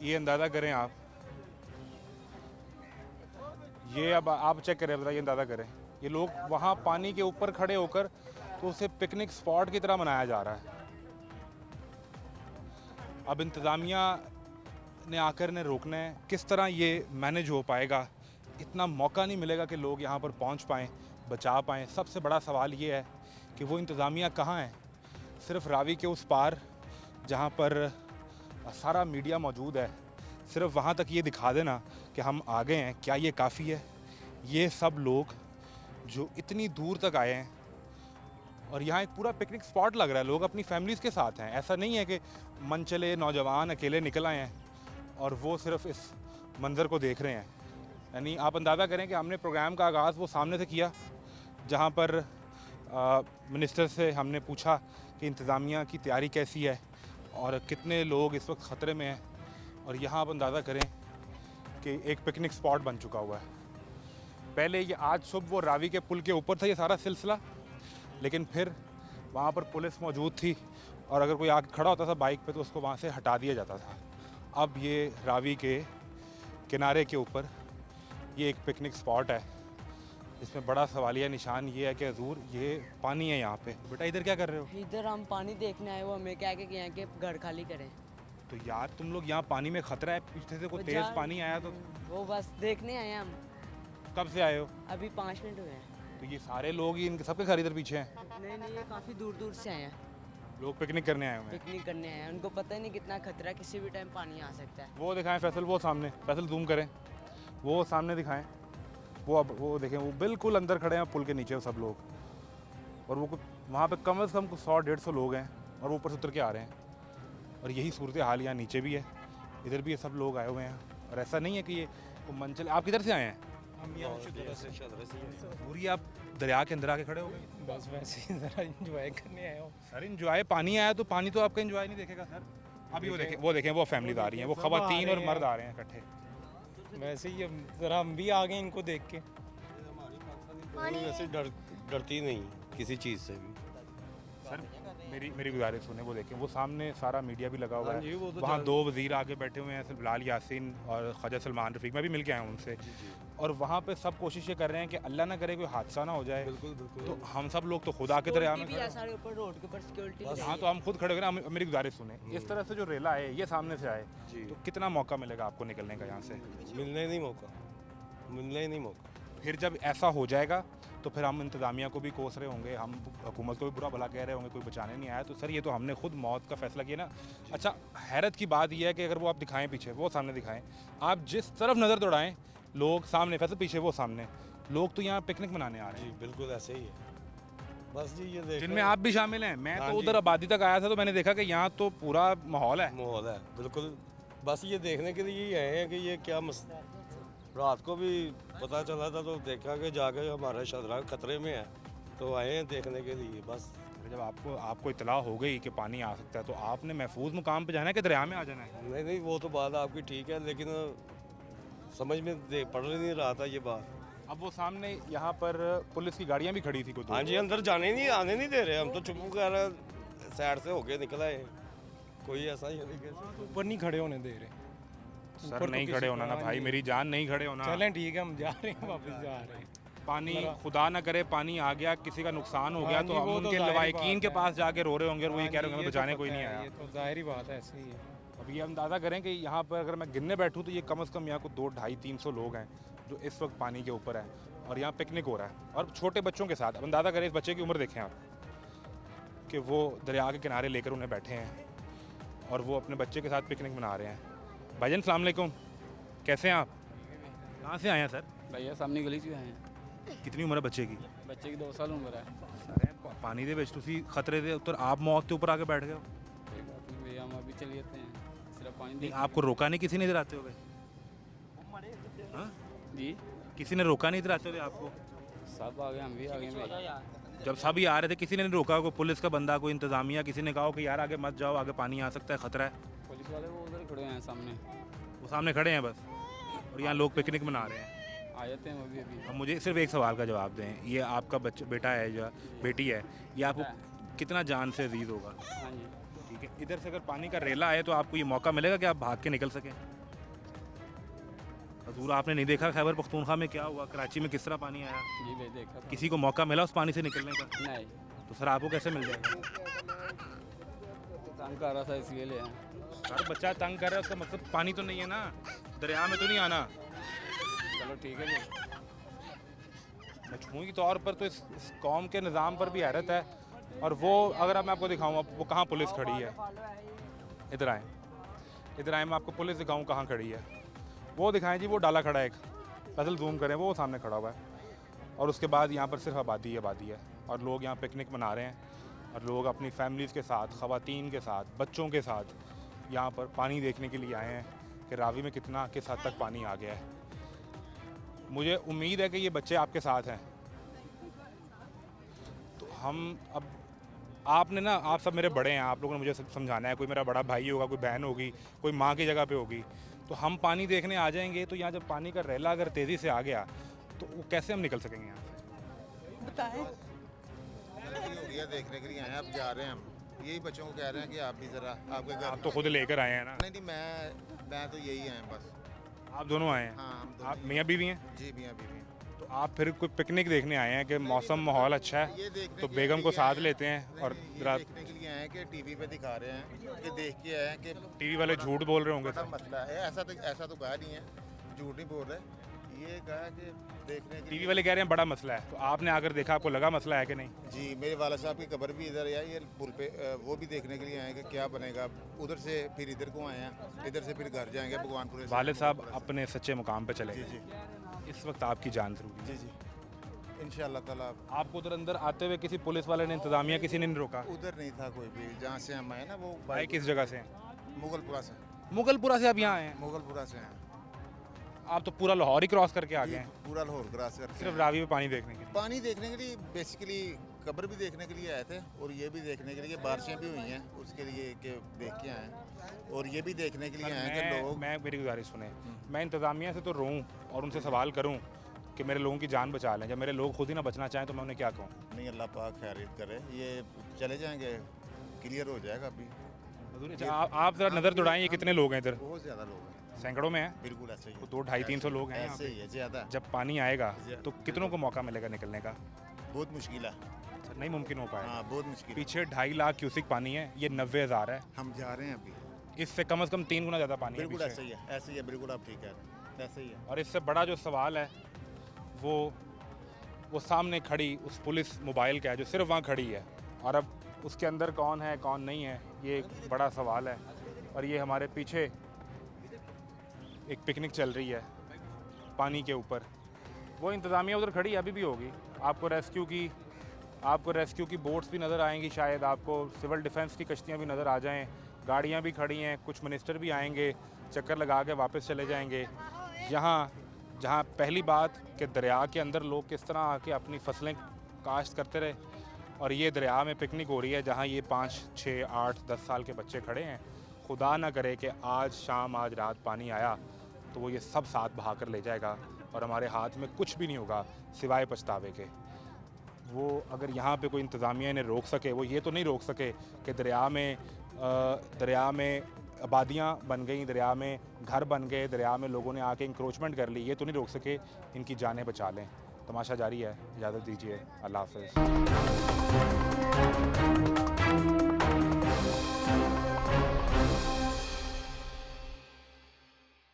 ये अंदाज़ा करें आप, ये अब आप चेक करें, बताइए, अंदाज़ा करें। ये लोग वहाँ पानी के ऊपर खड़े होकर तो उसे पिकनिक स्पॉट की तरह मनाया जा रहा है। अब इंतज़ामिया ने आकर ने रोकना है, किस तरह ये मैनेज हो पाएगा? इतना मौका नहीं मिलेगा कि लोग यहाँ पर पहुँच पाएँ, बचा पाएँ। सबसे बड़ा सवाल ये है कि वो इंतज़ामिया कहाँ है? सिर्फ रावी के उस पार जहाँ पर सारा मीडिया मौजूद है, सिर्फ वहाँ तक ये दिखा देना कि हम आ गए हैं, क्या ये काफ़ी है? ये सब लोग जो इतनी दूर तक आए हैं और यहाँ एक पूरा पिकनिक स्पॉट लग रहा है, लोग अपनी फैमिलीज़ के साथ हैं। ऐसा नहीं है कि मनचले नौजवान अकेले निकल आए हैं और वो सिर्फ इस मंज़र को देख रहे हैं। यानी आप अंदाज़ा करें कि हमने प्रोग्राम का आगाज़ वो सामने से किया जहाँ पर मिनिस्टर से हमने पूछा कि इंतज़ामिया की तैयारी कैसी है और कितने लोग इस वक्त ख़तरे में हैं, और यहाँ आप अंदाज़ा करें कि एक पिकनिक स्पॉट बन चुका हुआ है। पहले ये आज सुबह वो रावी के पुल के ऊपर था ये सारा सिलसिला, लेकिन फिर वहाँ पर पुलिस मौजूद थी और अगर कोई आके खड़ा होता था बाइक पे तो उसको वहाँ से हटा दिया जाता था। अब ये रावी के किनारे के ऊपर ये एक पिकनिक स्पॉट है, इसमें बड़ा सवालिया निशान ये है कि हजूर ये पानी है यहाँ पे। बेटा इधर क्या कर रहे हो? इधर हम पानी देखने आए, वो हमें क्या कि यहाँ के घर खाली करें। तो यार तुम लोग यहाँ पानी में खतरा है, पीछे से कोई तेज़ पानी आया तो? वो बस देखने आए हम। कब से आए हो? अभी 5 मिनट हुए हैं। तो ये सारे लोग ही इनके सबके घर इधर पीछे हैं? नहीं, ये काफ़ी दूर दूर से आए हैं, लोग पिकनिक करने आए हुए हैं। पिकनिक करने आए हैं। उनको पता ही नहीं कितना खतरा, किसी भी टाइम पानी आ सकता है। वो दिखाएं फैसल, वो सामने, फैसल जूम करें, वो सामने दिखाएं। वो अब वो देखें, वो बिल्कुल अंदर खड़े हैं पुल के नीचे सब लोग, और वो वहाँ पे कम से कम 100-150 लोग हैं और वो ऊपर से उतर के आ रहे हैं। और यही सूरत हाल यहाँ नीचे भी है, इधर भी ये सब लोग आए हुए हैं। और ऐसा नहीं है कि ये मंचल। आप किधर से आए हैं? हम यहाँ से पूरी आप दरिया के अंदर आके खड़े हो गए? बस वैसे ही ज़रा इंजॉय करने आया हूँ सर इंजॉय, पानी आया तो पानी तो आपका इंजॉय नहीं देखेगा सर। अभी वो देखें वो फैमिलीज आ रही हैं, वो ख़वातीन और मर्द आ रहे हैं इकट्ठे। वैसे ही ज़रा हम भी आ गए इनको देख के। वैसे डरती नहीं किसी चीज़ से भी। सर मेरी गुजारिश सुने, वो देखें वो सामने सारा मीडिया भी लगा हुआ हाँ जी, वो है। तो वहाँ 2 वज़ीर आगे बैठे हुए हैं, बिलाल यासीन और ख्वाजा सलमान रफ़ीक, मैं भी मिल के आया हूँ उनसे। और वहाँ पे सब कोशिश ये कर रहे हैं कि अल्लाह ना करे कोई हादसा ना हो जाए। बिल्कुल बिल्कुल। तो हम सब लोग तो खुदा के दरिया में खड़े हैं। सारे ऊपर रोड के ऊपर सिक्योरिटी। हाँ तो हम खुद खड़े हो गए ना। मेरी गुजारिश सुने, इस तरह से जो रेला है ये सामने से आए तो कितना मौका मिलेगा आपको निकलने का यहाँ से? मिलने ही नहीं मौका। फिर जब ऐसा हो जाएगा तो फिर हम इंतज़ामिया को भी कोस रहे होंगे, हम हुकूमत को भी बुरा भला कह रहे होंगे, कोई बचाने नहीं आया। तो सर ये तो हमने खुद मौत का फैसला किया ना। अच्छा हैरत की बात यह है कि अगर वो आप दिखाएं पीछे, वो सामने दिखाएं, आप जिस तरफ नज़र दौड़ाएं लोग सामने, फैसल पीछे वो सामने, लोग तो यहाँ पिकनिक मनाने आ रहे हैं। जी बिल्कुल ऐसे ही है। बस जी ये देख, जिनमें आप भी शामिल हैं। मैं हाँ तो जी। उधर आबादी तक आया था तो मैंने देखा कि यहाँ तो पूरा माहौल है बिल्कुल। बस ये देखने के लिए ही आए हैं कि ये क्या रात को भी पता चला था तो देखा कि जाके हमारा शदरा खतरे में है, तो आए हैं देखने के लिए बस। जब आपको इतला हो गई कि पानी आ सकता है तो आपने महफूज मुकाम पे जाना है कि दरिया में आ जाना है? नहीं वो तो बात आपकी ठीक है, लेकिन समझ में पड़ नहीं रहा था ये बात। अब वो सामने यहाँ पर पुलिस की गाड़ियाँ भी खड़ी थी कुछ। हाँ जी, अंदर आने नहीं दे रहे। हम तो चुप कर साइड से होके निकल आए, कोई ऐसा ही नहीं। ऊपर नहीं खड़े होने दे रहे सर नहीं खड़े होना ना भाई, मेरी जान नहीं खड़े होना। चलें ठीक है, हम जा रहे हैं, वापस जा रहे हैं। पानी खुदा ना करे पानी आ गया, किसी का नुकसान हो गया तो हम उनके लवाहिकीन के पास जाके रो रहे होंगे और वो ये कह रहे होंगे बचाने कोई नहीं आया। ये तो जाहिर बात है, ऐसे ही है। अब ये अंदाज़ा करें कि यहाँ पर अगर मैं गिनने बैठूँ तो ये कम से कम यहाँ को 200-250-300 लोग हैं जो इस वक्त पानी के ऊपर हैं और यहाँ पिकनिक हो रहा है और छोटे बच्चों के साथ। अब अंदाज़ा करें इस बच्चे की उम्र देखें आप, कि वो दरिया के किनारे लेकर उन्हें बैठे हैं और वो अपने बच्चे के साथ पिकनिक मना रहे हैं। भाईजान सलाम अलैकुम, कैसे हैं आप? कहाँ से आए हैं सर? भैया सामने गली से आए हैं। कितनी उम्र है बच्चे की? बच्चे की 2 साल उम्र है। पानी ਦੇ ਵਿੱਚ ਤੁਸੀਂ खतरे ਦੇ ਉੱਤਰ आप मौत के ऊपर आके बैठ गए हो। कोई बात नहीं भैया, हम अभी चले जाते हैं, सिर्फ पानी नहीं, आपको रोका नहीं किसी ने इधर आते हुए? हाँ? जी किसी ने रोका नहीं इधर आते हुए आपको? सब आ गए, हम भी आ गए भैया। जब सभी आ रहे थे किसी ने नहीं रोका? कोई पुलिस का बंदा, कोई इंतजामिया, किसी ने कहा कि यार आगे मत जाओ, आगे पानी आ सकता है, खतरा है? पुलिस वाले वो उधर खड़े हैं सामने, वो सामने खड़े हैं बस, और यहाँ लोग पिकनिक मना रहे हैं। आ जाते हैं अभी अभी। अब मुझे सिर्फ एक सवाल का जवाब दें, ये आपका बेटा है या बेटी है, ये आपको कितना जान से अजीज़ होगा? हाँ जी। ठीक है, इधर से अगर पानी का रेला आए तो आपको ये मौका मिलेगा कि आप भाग के निकल सकें? हजूर आपने नहीं देखा खैबर पख्तूनख्वा में क्या हुआ, कराची में किस तरह पानी आया? जी भाई देखा था। किसी को मौका मिला उस पानी से निकलने का? नहीं, तो सर आपको कैसे मिल जाएगा? तंग कर रहा था इसलिए ले आए। सर बच्चा तंग कर रहा है, उसका मतलब पानी तो नहीं है ना, दरिया में तो नहीं आना। चलो ठीक है जी। मजमूई तौर पर तो इस कौम के निज़ाम पर भी हैरत है। और वो अगर अब मैं आपको दिखाऊँ, वो कहाँ पुलिस खड़ी है, इधर आए, इधर आए, मैं आपको पुलिस दिखाऊँ कहाँ खड़ी है। वो दिखाएं जी, वो डाला खड़ा है एक, फजल जूम करें, वो सामने खड़ा हुआ है। और उसके बाद यहाँ पर सिर्फ आबादी आबादी है और लोग यहाँ पिकनिक मना रहे हैं और लोग अपनी फैमिलीज़ के साथ, ख़वातीन के साथ, बच्चों के साथ यहाँ पर पानी देखने के लिए आए हैं कि रावी में किस हद तक पानी आ गया है। मुझे उम्मीद है कि ये बच्चे आपके साथ हैं। तो हम अब आपने ना, आप सब मेरे बड़े हैं, आप लोगों ने मुझे समझाना है, कोई मेरा बड़ा भाई होगा, कोई बहन होगी, कोई माँ की जगह पे होगी। तो हम पानी देखने आ जाएंगे तो यहाँ जब पानी का रेला अगर तेज़ी से आ गया तो वो कैसे हम निकल सकेंगे यहाँ से? बताएं। देखने के लिए आए हैं, अब जा रहे हैं हम। यही बच्चों को कह रहे हैं कि आप भी ज़रा आपके घर। आप तो खुद लेकर आए हैं ना? नहीं, मैं तो यही आए हैं बस। आप दोनों आए हैं? हाँ, हम दोनों। आप मियाँ बीवी हैं? जी मियाँ बीवी। तो आप फिर कोई पिकनिक देखने आए हैं कि मौसम माहौल अच्छा है तो बेगम को साथ लेते हैं और रात देखने के लिए आए हैं कि टीवी पे दिखा रहे हैं कि देख के आए हैं कि टीवी वाले झूठ बोल रहे होंगे? बड़ा मसला है। ऐसा तो कहा नहीं है, झूठ नहीं बोल रहे। ये कहा कि देखने के टीवी वाले कह रहे हैं बड़ा मसला है, तो आपने आकर देखा, आपको लगा मसला है कि नहीं? जी, मेरे वाला साहब की कब्र भी इधर है, ये पुल पे, वो भी देखने के लिए आए हैं कि क्या बनेगा। उधर से फिर इधर को आए हैं, इधर से फिर घर जाएंगे भगवानपुर। वाले साहब अपने सच्चे मुकाम पे चले जी गए। जी, इस वक्त आपकी जान जरूरी है। जी जी, इंशाअल्लाह ताला। आपको उधर अंदर आते हुए किसी पुलिस वाले ने, इंतजामिया किसी ने नहीं रोका? उधर नहीं था कोई भी, जहाँ से हम आए ना। वो भाई किस जगह से हैं? मुगलपुरा से। मुगलपुरा से आप यहाँ आए हैं? मुगलपुरा से हैं। आप तो पूरा लाहौर ही क्रॉस करके आ गए हैं पूरा लाहौर क्रॉस करके। सिर्फ रावी में पानी देखने के लिए? पानी देखने के लिए, बेसिकली कब्र भी देखने के लिए आए थे और ये भी देखने के लिए, बारिशें भी हुई हैं उसके लिए कि देख के आए हैं। और ये भी देखने के लिए आए हैं कि लोग। मैं मेरी गुजारिश सुने, मैं इंतज़ामिया से तो रोऊं और उनसे सवाल करूं कि मेरे लोगों की जान बचा लें, जब मेरे लोग खुद ही ना बचना चाहें तो मैं उन्हें क्या कहूँ? नहीं, अल्लाह पाक खैरियत करे, ये चले जाएंगे, क्लियर हो जाएगा अभी। आप ज़रा नज़र दौड़ाएं, ये कितने लोग हैं इधर? बहुत ज़्यादा लोग हैं, सैकड़ों में हैं। बिल्कुल ऐसे ही है। 200-250-300 लोग हैं यहाँ ऐसे पे। ही है, ज़्यादा। जब पानी आएगा तो कितनों को मौका मिलेगा निकलने का? बहुत मुश्किल है। सर नहीं मुमकिन हो पाएगा। हाँ, बहुत मुश्किल। पीछे 2.5 लाख क्यूसिक पानी है, ये 90,000 है। हम जा रहे हैं अभी। इससे कम से कम 3 गुना ज़्यादा पानी है बिल्कुल पीछे। ऐसे ही है, ऐसे ही है, बिल्कुल आप ठीक कह रहे हैं, ऐसे ही है। और इससे बड़ा जो सवाल है वो सामने खड़ी उस पुलिस मोबाइल का है जो सिर्फ वहाँ खड़ी है, और अब उसके अंदर कौन है कौन नहीं है ये एक बड़ा सवाल है। और ये हमारे पीछे एक पिकनिक चल रही है पानी के ऊपर, वो इंतज़ामिया उधर खड़ी अभी भी होगी। आपको रेस्क्यू की बोट्स भी नज़र आएंगी, शायद आपको सिविल डिफेंस की कश्तियाँ भी नज़र आ जाएं, गाड़ियाँ भी खड़ी हैं, कुछ मिनिस्टर भी आएंगे, चक्कर लगा के वापस चले जाएंगे। जहाँ पहली बात कि दरिया के अंदर लोग किस तरह आके अपनी फसलें काश्त करते रहे, और ये दरिया में पिकनिक हो रही है जहाँ ये 5, 6, 8, 10 साल के बच्चे खड़े हैं। खुदा ना करे कि आज शाम आज रात पानी आया तो वो ये सब साथ बहा कर ले जाएगा और हमारे हाथ में कुछ भी नहीं होगा सिवाय पछतावे के। वो अगर यहाँ पे कोई इंतज़ामिया इन्हें रोक सके, वो ये तो नहीं रोक सके कि दरिया में आबादियाँ बन गई, दरिया में घर बन गए, दरिया में लोगों ने आके इंक्रोचमेंट कर ली, ये तो नहीं रोक सके इनकी जानें बचा लें। तमाशा जारी है, इजाज़त दीजिए, अल्लाह हाफ़िज़।